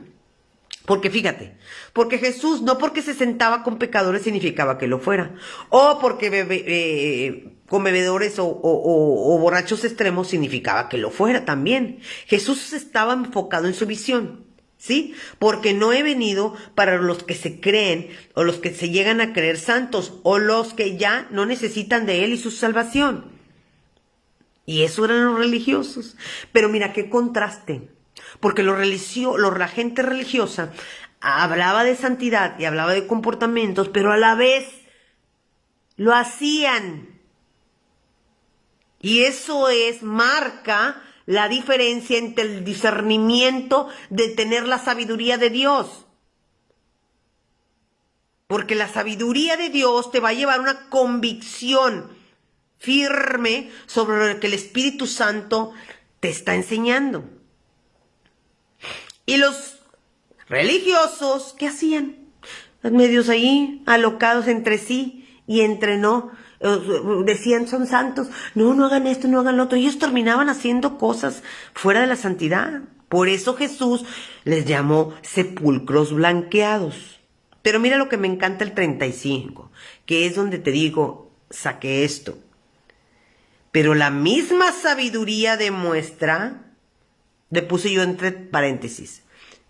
A: Porque fíjate, porque Jesús no porque se sentaba con pecadores significaba que lo fuera, o porque con bebedores o borrachos extremos significaba que lo fuera también. Jesús estaba enfocado en su visión, ¿sí? Porque no he venido para los que se creen o los que se llegan a creer santos o los que ya no necesitan de Él y su salvación. Y eso eran los religiosos. Pero mira qué contraste. Porque la gente religiosa hablaba de santidad y hablaba de comportamientos, pero a la vez lo hacían. Y eso marca la diferencia entre el discernimiento de tener la sabiduría de Dios. Porque la sabiduría de Dios te va a llevar una convicción firme sobre lo que el Espíritu Santo te está enseñando. Y los religiosos, ¿qué hacían? Los medios ahí, alocados entre sí y entre no. Decían, son santos. No, no hagan esto, no hagan lo otro. Ellos terminaban haciendo cosas fuera de la santidad. Por eso Jesús les llamó sepulcros blanqueados. Pero mira lo que me encanta el 35, que es donde te digo, saqué esto. Pero la misma sabiduría demuestra, le puse yo entre paréntesis,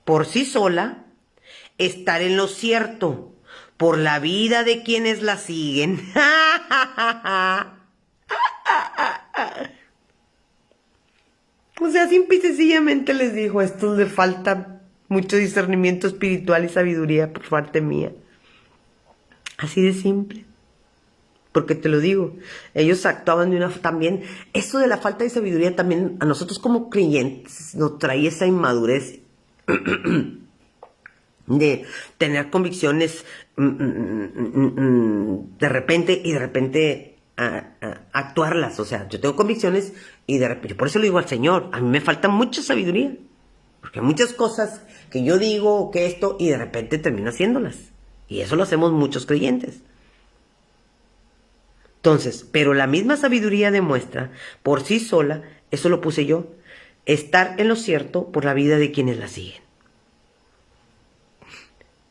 A: por sí sola, estar en lo cierto, por la vida de quienes la siguen. O sea, simple y sencillamente les dijo, a estos le falta mucho discernimiento espiritual y sabiduría por parte mía. Así de simple. Porque te lo digo, ellos actuaban de una... También, eso de la falta de sabiduría también a nosotros como creyentes nos trae esa inmadurez de tener convicciones de repente y de repente actuarlas. O sea, yo tengo convicciones y de repente, por eso le digo al Señor, a mí me falta mucha sabiduría. Porque hay muchas cosas que yo digo, que esto, y de repente termino haciéndolas. Y eso lo hacemos muchos creyentes. Entonces, pero la misma sabiduría demuestra, por sí sola, eso lo puse yo, estar en lo cierto por la vida de quienes la siguen.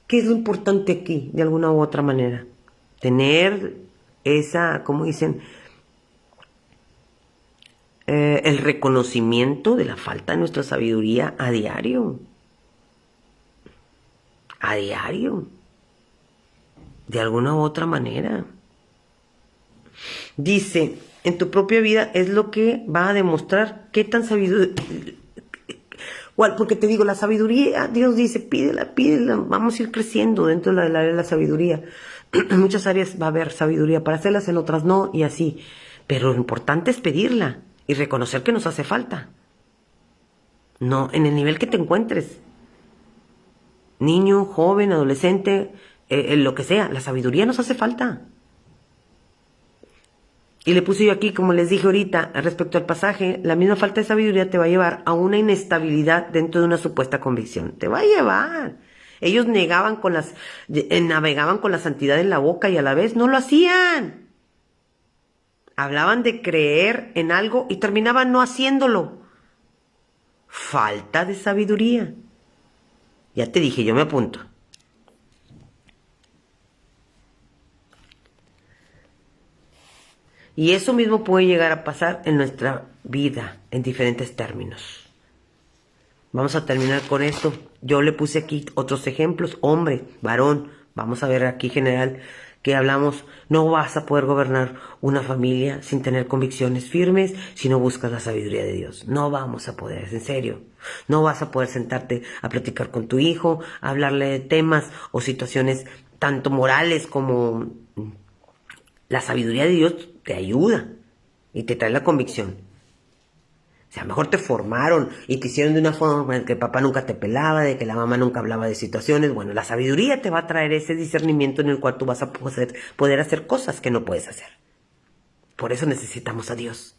A: ¿Qué es lo importante aquí, de alguna u otra manera? Tener esa, ¿cómo dicen? El reconocimiento de la falta de nuestra sabiduría a diario. A diario. De alguna u otra manera. Dice, en tu propia vida es lo que va a demostrar qué tan sabiduría... Porque te digo, la sabiduría, Dios dice, pídela, pídela, vamos a ir creciendo dentro del área de la sabiduría. En muchas áreas va a haber sabiduría para hacerlas, en otras no, y así. Pero lo importante es pedirla y reconocer que nos hace falta. No, en el nivel que te encuentres. Niño, joven, adolescente, lo que sea, la sabiduría nos hace falta. Y le puse yo aquí, como les dije ahorita, respecto al pasaje, la misma falta de sabiduría te va a llevar a una inestabilidad dentro de una supuesta convicción. Te va a llevar. Ellos navegaban con la santidad en la boca y a la vez no lo hacían. Hablaban de creer en algo y terminaban no haciéndolo. Falta de sabiduría. Ya te dije, yo me apunto. Y eso mismo puede llegar a pasar en nuestra vida, en diferentes términos. Vamos a terminar con esto. Yo le puse aquí otros ejemplos. Hombre, varón, vamos a ver aquí general que hablamos. No vas a poder gobernar una familia sin tener convicciones firmes si no buscas la sabiduría de Dios. No vamos a poder, es en serio. No vas a poder sentarte a platicar con tu hijo, a hablarle de temas o situaciones tanto morales como... La sabiduría de Dios te ayuda y te trae la convicción. O sea, mejor te formaron y te hicieron de una forma en que el papá nunca te pelaba, de que la mamá nunca hablaba de situaciones. Bueno, la sabiduría te va a traer ese discernimiento en el cual tú vas a poder hacer cosas que no puedes hacer. Por eso necesitamos a Dios.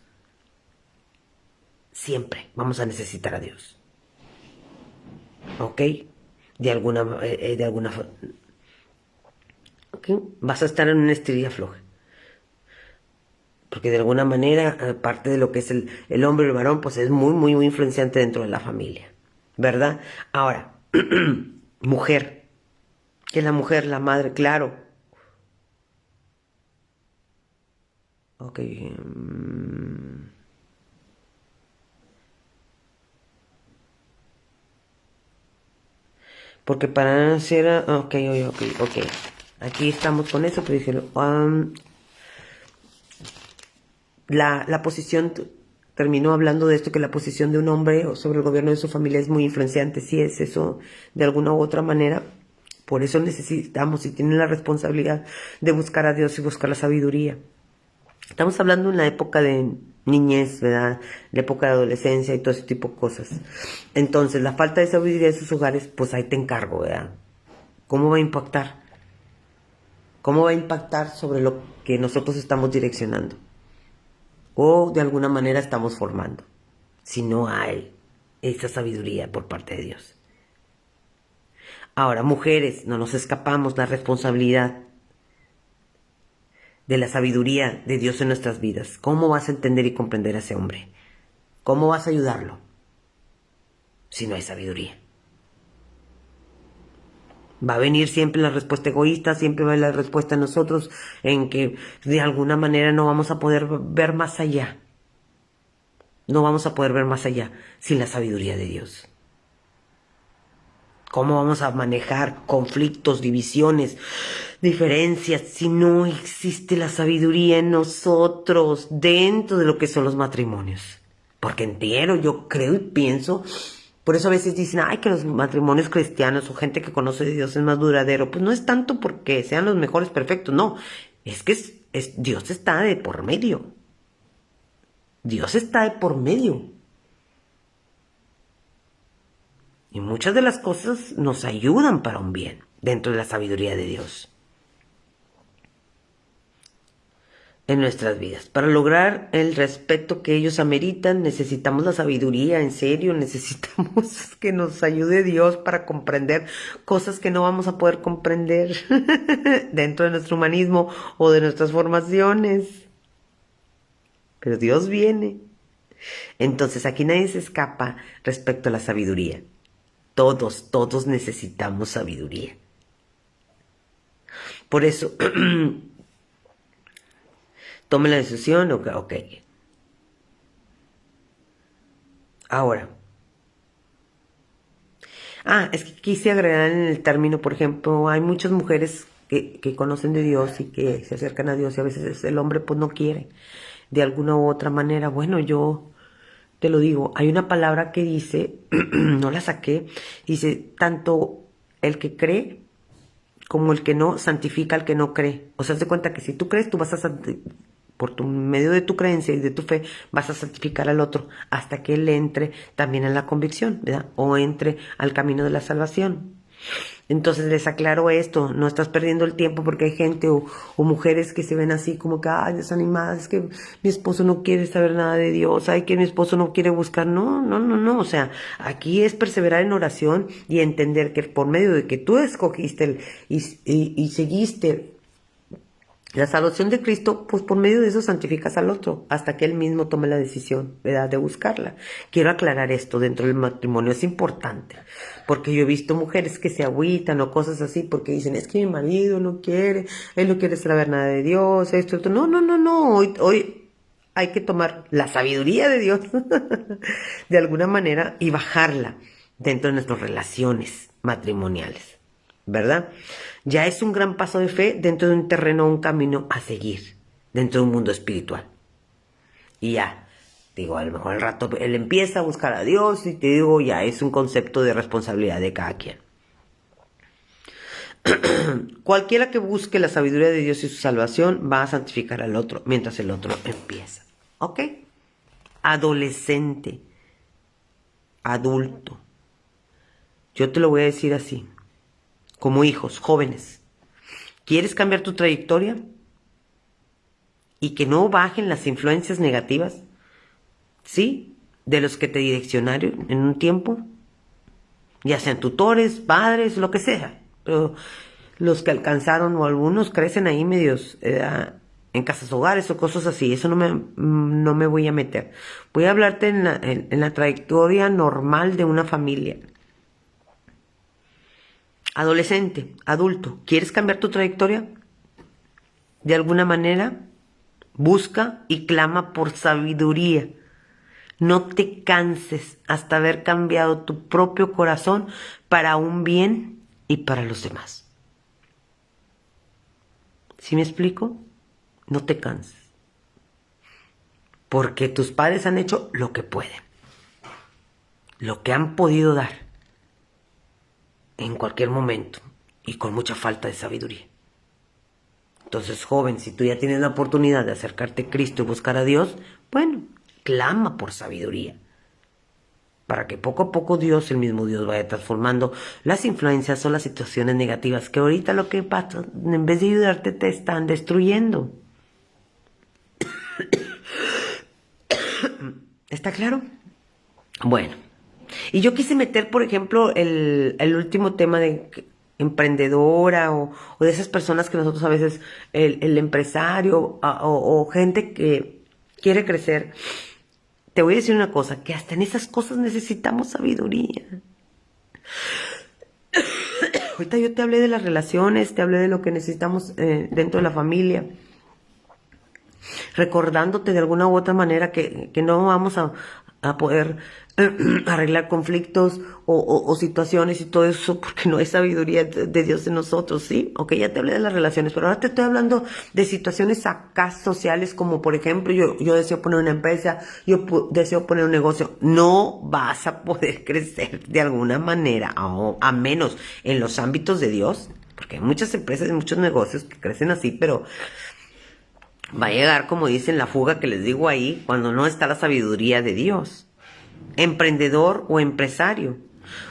A: Siempre vamos a necesitar a Dios. ¿Ok? De alguna forma. ¿Ok? Vas a estar en una estrella floja. Porque de alguna manera, parte de lo que es el hombre y el varón, pues es muy, muy, muy influenciante dentro de la familia. ¿Verdad? Ahora, mujer. ¿Qué es la mujer? La madre, claro. Ok. Porque para hacer... Ok. Aquí estamos con eso, pero dije... La posición, terminó hablando de esto, que la posición de un hombre sobre el gobierno de su familia es muy influenciante. Sí es eso, de alguna u otra manera. Por eso necesitamos y tienen la responsabilidad de buscar a Dios y buscar la sabiduría. Estamos hablando en la época de niñez, ¿verdad? La época de adolescencia y todo ese tipo de cosas. Entonces, la falta de sabiduría de sus hogares, pues ahí te encargo, ¿verdad? ¿Cómo va a impactar? ¿Cómo va a impactar sobre lo que nosotros estamos direccionando? O de alguna manera estamos formando, si no hay esa sabiduría por parte de Dios. Ahora, mujeres, no nos escapamos la responsabilidad de la sabiduría de Dios en nuestras vidas. ¿Cómo vas a entender y comprender a ese hombre? ¿Cómo vas a ayudarlo si no hay sabiduría? Va a venir siempre la respuesta egoísta, siempre va a haber la respuesta a nosotros en que de alguna manera no vamos a poder ver más allá. No vamos a poder ver más allá sin la sabiduría de Dios. ¿Cómo vamos a manejar conflictos, divisiones, diferencias si no existe la sabiduría en nosotros dentro de lo que son los matrimonios? Porque entero, yo creo y pienso, por eso a veces dicen, ay, que los matrimonios cristianos o gente que conoce de Dios es más duradero. Pues no es tanto porque sean los mejores perfectos, no. Es que Dios está de por medio. Dios está de por medio. Y muchas de las cosas nos ayudan para un bien dentro de la sabiduría de Dios en nuestras vidas. Para lograr el respeto que ellos ameritan, necesitamos la sabiduría, en serio, necesitamos que nos ayude Dios para comprender cosas que no vamos a poder comprender dentro de nuestro humanismo o de nuestras formaciones. Pero Dios viene. Entonces aquí nadie se escapa respecto a la sabiduría. Todos necesitamos sabiduría. Por eso, tome la decisión, ok. Ahora. Es que quise agregar en el término, por ejemplo, hay muchas mujeres que conocen de Dios y que se acercan a Dios y a veces el hombre pues no quiere de alguna u otra manera. Bueno, yo te lo digo, hay una palabra que dice, no la saqué, dice, tanto el que cree como el que no santifica al que no cree. O sea, haz de cuenta que si tú crees, tú vas a por tu medio de tu creencia y de tu fe, vas a santificar al otro hasta que él entre también en la convicción, ¿verdad? O entre al camino de la salvación. Entonces les aclaro esto, no estás perdiendo el tiempo porque hay gente o mujeres que se ven así como que, ay, desanimadas, es que mi esposo no quiere saber nada de Dios, ay, que mi esposo no quiere buscar, no, o sea, aquí es perseverar en oración y entender que por medio de que tú escogiste y seguiste la salvación de Cristo, pues por medio de eso santificas al otro, hasta que él mismo tome la decisión, ¿verdad?, de buscarla. Quiero aclarar esto dentro del matrimonio, es importante, porque yo he visto mujeres que se agüitan o cosas así, porque dicen, es que mi marido no quiere, él no quiere saber nada de Dios, esto. No, hoy hay que tomar la sabiduría de Dios, de alguna manera, y bajarla dentro de nuestras relaciones matrimoniales, ¿verdad? Ya es un gran paso de fe dentro de un terreno, un camino a seguir, dentro de un mundo espiritual. Y ya, digo, a lo mejor al rato él empieza a buscar a Dios y te digo, ya es un concepto de responsabilidad de cada quien. Cualquiera que busque la sabiduría de Dios y su salvación va a santificar al otro mientras el otro empieza. ¿Ok? Adolescente, adulto. Yo te lo voy a decir así. Como hijos, jóvenes, ¿quieres cambiar tu trayectoria? Y que no bajen las influencias negativas, ¿sí?, de los que te direccionaron en un tiempo, ya sean tutores, padres, lo que sea, pero los que alcanzaron o algunos crecen ahí medios en casas hogares o cosas así, eso no me voy a meter. Voy a hablarte en la trayectoria normal de una familia. Adolescente, adulto, ¿quieres cambiar tu trayectoria? De alguna manera, busca y clama por sabiduría. No te canses hasta haber cambiado tu propio corazón para un bien y para los demás. ¿Sí me explico? No te canses. Porque tus padres han hecho lo que pueden. Lo que han podido dar. En cualquier momento y con mucha falta de sabiduría. Entonces, joven, si tú ya tienes la oportunidad de acercarte a Cristo y buscar a Dios, Bueno, clama por sabiduría, para que poco a poco Dios, el mismo Dios, vaya transformando las influencias o las situaciones negativas que ahorita lo que pasa, en vez de ayudarte, te están destruyendo. ¿Está claro? Bueno, y yo quise meter, por ejemplo, el último tema de emprendedora o de esas personas que nosotros a veces, el empresario o gente que quiere crecer. Te voy a decir una cosa, que hasta en esas cosas necesitamos sabiduría. Ahorita yo te hablé de las relaciones, te hablé de lo que necesitamos dentro de la familia, recordándote de alguna u otra manera que no vamos a poder arreglar conflictos o situaciones y todo eso porque no hay sabiduría de Dios en nosotros, ¿sí? Ok, ya te hablé de las relaciones, pero ahora te estoy hablando de situaciones acá sociales, como por ejemplo, yo deseo poner una empresa, deseo poner un negocio. No vas a poder crecer de alguna manera, a menos en los ámbitos de Dios, porque hay muchas empresas y muchos negocios que crecen así, pero va a llegar, como dicen, la fuga que les digo ahí, cuando no está la sabiduría de Dios. Emprendedor o empresario,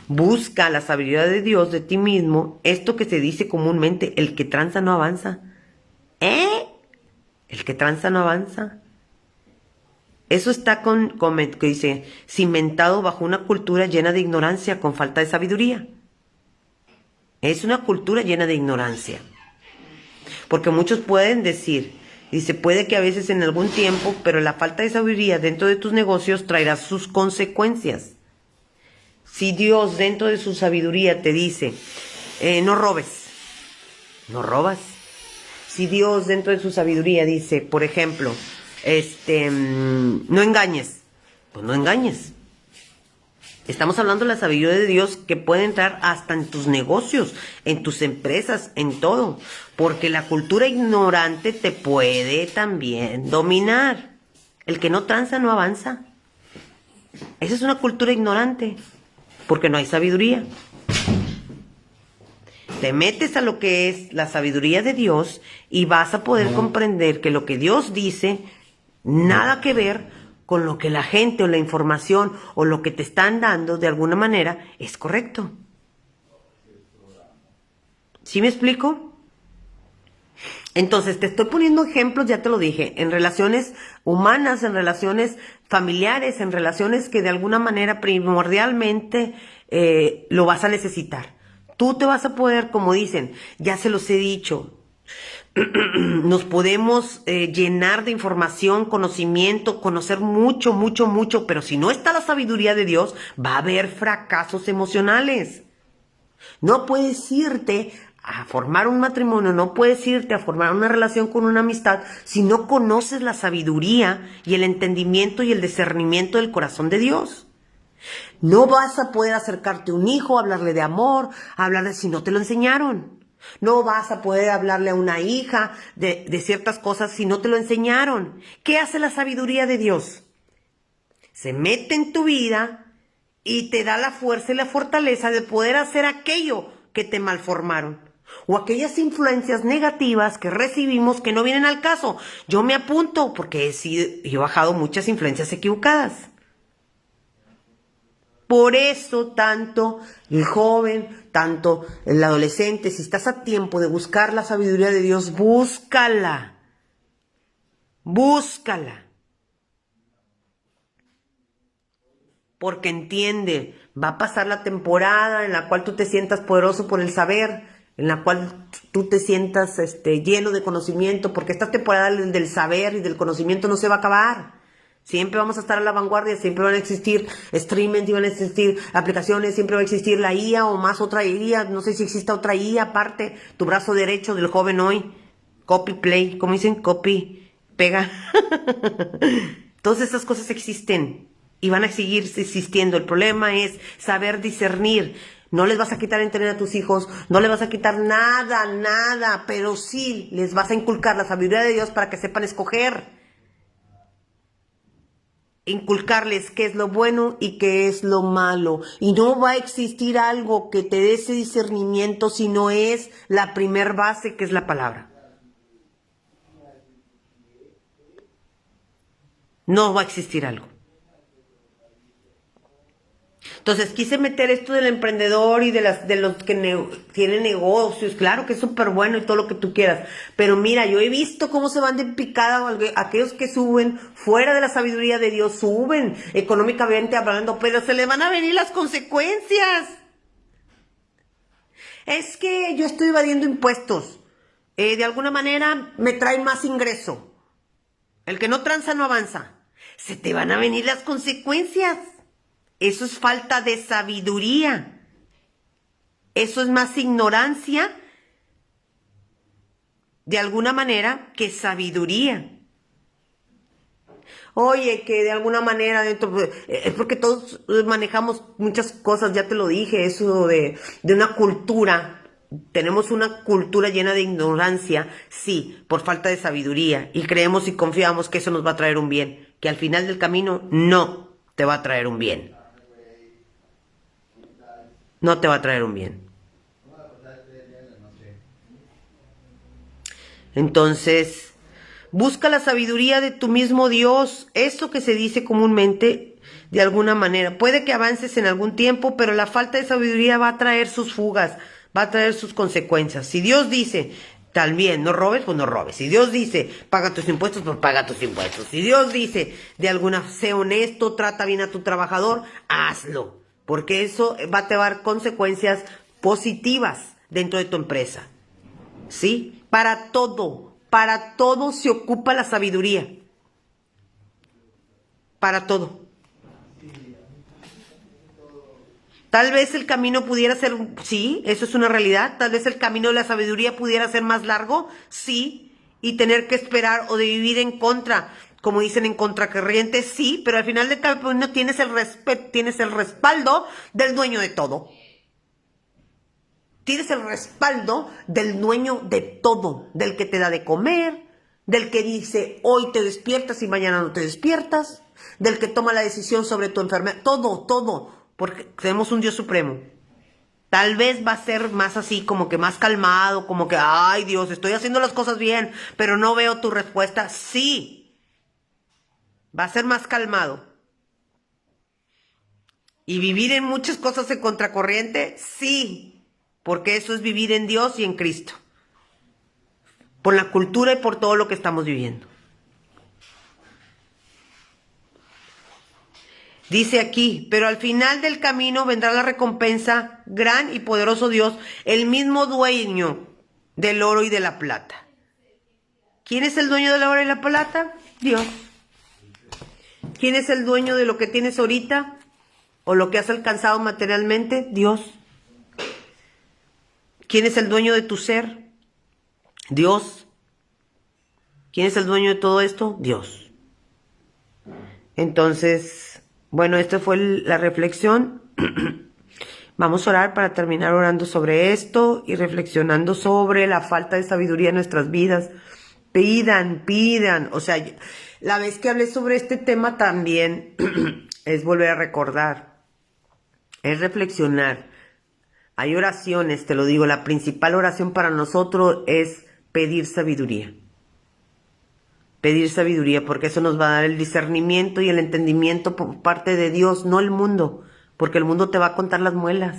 A: busca la sabiduría de Dios de ti mismo. Esto que se dice comúnmente, el que tranza no avanza. El que tranza no avanza. Eso está que dice, cimentado bajo una cultura llena de ignorancia, con falta de sabiduría. Es una cultura llena de ignorancia. Porque muchos pueden decir, dice, puede que a veces en algún tiempo, pero la falta de sabiduría dentro de tus negocios traerá sus consecuencias. Si Dios dentro de su sabiduría te dice, no robes, no robas. Si Dios dentro de su sabiduría dice, por ejemplo, no engañes, pues no engañes. Estamos hablando de la sabiduría de Dios que puede entrar hasta en tus negocios, en tus empresas, en todo. Porque la cultura ignorante te puede también dominar. El que no tranza no avanza. Esa es una cultura ignorante, porque no hay sabiduría. Te metes a lo que es la sabiduría de Dios y vas a poder comprender que lo que Dios dice, nada que ver con lo que la gente o la información o lo que te están dando de alguna manera es correcto. ¿Sí me explico? Entonces te estoy poniendo ejemplos, ya te lo dije, en relaciones humanas, en relaciones familiares, en relaciones que de alguna manera primordialmente lo vas a necesitar. Tú te vas a poder, como dicen, ya se los he dicho, nos podemos llenar de información, conocimiento, conocer mucho, mucho, mucho, pero si no está la sabiduría de Dios, va a haber fracasos emocionales. No puedes irte a formar un matrimonio, no puedes irte a formar una relación con una amistad si no conoces la sabiduría y el entendimiento y el discernimiento del corazón de Dios. No vas a poder acercarte a un hijo, hablarle de amor, hablarle si no te lo enseñaron. No vas a poder hablarle a una hija de ciertas cosas si no te lo enseñaron. ¿Qué hace la sabiduría de Dios? Se mete en tu vida y te da la fuerza y la fortaleza de poder hacer aquello que te malformaron. O aquellas influencias negativas que recibimos que no vienen al caso. Yo me apunto porque he bajado muchas influencias equivocadas. Por eso tanto el joven, tanto el adolescente, si estás a tiempo de buscar la sabiduría de Dios, búscala. Búscala. Porque entiende, va a pasar la temporada en la cual tú te sientas poderoso por el saber, en la cual tú te sientas lleno de conocimiento, porque esta temporada del saber y del conocimiento no se va a acabar. Siempre vamos a estar a la vanguardia, siempre van a existir streaming, van a existir aplicaciones, siempre va a existir la IA o más otra IA, no sé si exista otra IA aparte, tu brazo derecho del joven hoy, copy play, como dicen, copy, pega. Todas esas cosas existen y van a seguir existiendo. El problema es saber discernir. No les vas a quitar internet a tus hijos, no les vas a quitar nada, nada, pero sí les vas a inculcar la sabiduría de Dios para que sepan escoger. Inculcarles qué es lo bueno y qué es lo malo. Y no va a existir algo que te dé ese discernimiento si no es la primer base, que es la palabra. no va a existir algo. Entonces quise meter esto del emprendedor y de los que tienen negocios, claro que es súper bueno y todo lo que tú quieras, pero mira, yo he visto cómo se van de picada aquellos que suben fuera de la sabiduría de Dios, suben económicamente hablando, pero se les van a venir las consecuencias. Es que yo estoy evadiendo impuestos, de alguna manera me trae más ingreso. El que no tranza no avanza. Se te van a venir las consecuencias. Eso es falta de sabiduría. Eso es más ignorancia, de alguna manera, que sabiduría. Oye, que de alguna manera dentro, es porque todos manejamos muchas cosas, ya te lo dije, eso de una cultura. Tenemos una cultura llena de ignorancia, sí, por falta de sabiduría. Y creemos y confiamos que eso nos va a traer un bien. Que al final del camino no te va a traer un bien. No te va a traer un bien. Entonces, busca la sabiduría de tu mismo Dios. Eso que se dice comúnmente, de alguna manera. Puede que avances en algún tiempo, pero la falta de sabiduría va a traer sus fugas, va a traer sus consecuencias. Si Dios dice, también, no robes, pues no robes. Si Dios dice, paga tus impuestos, pues paga tus impuestos. Si Dios dice, de alguna, sé honesto, trata bien a tu trabajador, hazlo. Porque eso va a llevar consecuencias positivas dentro de tu empresa. ¿Sí? Para todo se ocupa la sabiduría. Para todo. Tal vez el camino pudiera ser, sí, eso es una realidad. Tal vez el camino de la sabiduría pudiera ser más largo, sí. Y tener que esperar o de vivir en contra, como dicen, en contracorriente, sí, pero al final del camino tienes el respaldo del dueño de todo. Tienes el respaldo del dueño de todo, del que te da de comer, del que dice hoy te despiertas y mañana no te despiertas, del que toma la decisión sobre tu enfermedad, todo, porque tenemos un Dios supremo. Tal vez va a ser más así, como que más calmado, como que, ay Dios, estoy haciendo las cosas bien, pero no veo tu respuesta. Sí. Va a ser más calmado. ¿Y vivir en muchas cosas en contracorriente? Sí, porque eso es vivir en Dios y en Cristo. Por la cultura y por todo lo que estamos viviendo. Dice aquí, pero al final del camino vendrá la recompensa, gran y poderoso Dios, el mismo dueño del oro y de la plata. ¿Quién es el dueño del oro y la plata? Dios. ¿Quién es el dueño de lo que tienes ahorita? ¿O lo que has alcanzado materialmente? Dios. ¿Quién es el dueño de tu ser? Dios. ¿Quién es el dueño de todo esto? Dios. Entonces, bueno, esta fue la reflexión. Vamos a orar para terminar orando sobre esto y reflexionando sobre la falta de sabiduría en nuestras vidas. Pidan. O sea, la vez que hablé sobre este tema también es volver a recordar, es reflexionar. Hay oraciones, te lo digo, la principal oración para nosotros es pedir sabiduría. Pedir sabiduría, porque eso nos va a dar el discernimiento y el entendimiento por parte de Dios, no el mundo, porque el mundo te va a contar las muelas.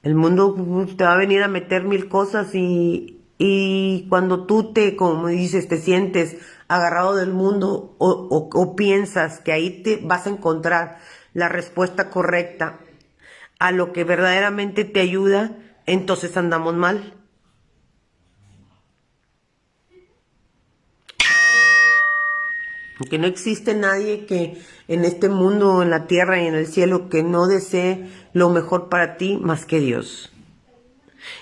A: El mundo te va a venir a meter mil cosas y cuando tú como dices, te sientes agarrado del mundo o piensas que ahí te vas a encontrar la respuesta correcta a lo que verdaderamente te ayuda, entonces andamos mal. Que no existe nadie que en este mundo, en la tierra y en el cielo, que no desee lo mejor para ti más que Dios.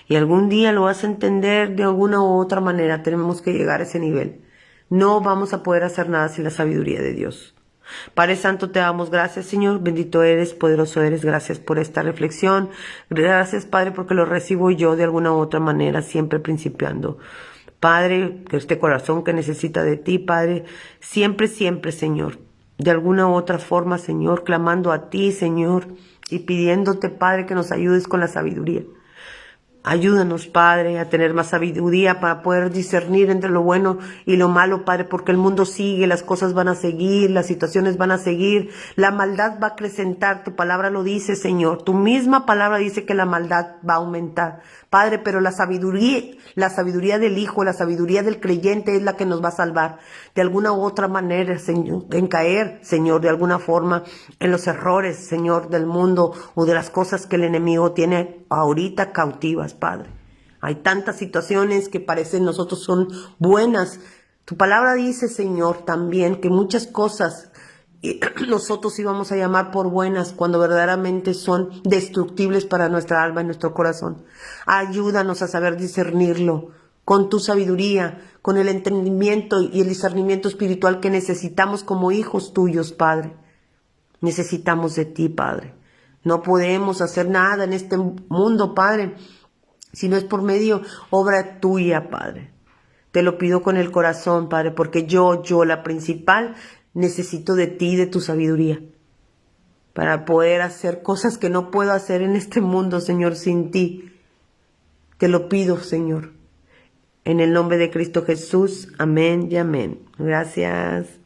A: Y algún día lo vas a entender de alguna u otra manera. Tenemos que llegar a ese nivel. No vamos a poder hacer nada sin la sabiduría de Dios. Padre Santo, te damos gracias, Señor. Bendito eres, poderoso eres. Gracias por esta reflexión. Gracias, Padre, porque lo recibo yo de alguna u otra manera, siempre principiando. Padre, que este corazón que necesita de ti, Padre, siempre, Señor, de alguna u otra forma, Señor, clamando a ti, Señor, y pidiéndote, Padre, que nos ayudes con la sabiduría. Ayúdanos, Padre, a tener más sabiduría para poder discernir entre lo bueno y lo malo, Padre, porque el mundo sigue, las cosas van a seguir, las situaciones van a seguir, la maldad va a acrecentar, tu palabra lo dice, Señor, tu misma palabra dice que la maldad va a aumentar, Padre, pero la sabiduría del Hijo, la sabiduría del creyente es la que nos va a salvar de alguna u otra manera, Señor, en caer, Señor, de alguna forma en los errores, Señor, del mundo o de las cosas que el enemigo tiene ahorita cautivas, Padre. Hay tantas situaciones que parecen nosotros son buenas. Tu palabra dice, Señor, también que muchas cosas nosotros íbamos a llamar por buenas cuando verdaderamente son destructibles para nuestra alma y nuestro corazón. Ayúdanos a saber discernirlo con tu sabiduría, con el entendimiento y el discernimiento espiritual que necesitamos como hijos tuyos, Padre. Necesitamos de ti, Padre. No podemos hacer nada en este mundo, Padre, si no es por medio obra tuya, Padre. Te lo pido con el corazón, Padre, porque yo, la principal, necesito de ti, de tu sabiduría, para poder hacer cosas que no puedo hacer en este mundo, Señor, sin ti. Te lo pido, Señor. En el nombre de Cristo Jesús. Amén y amén. Gracias.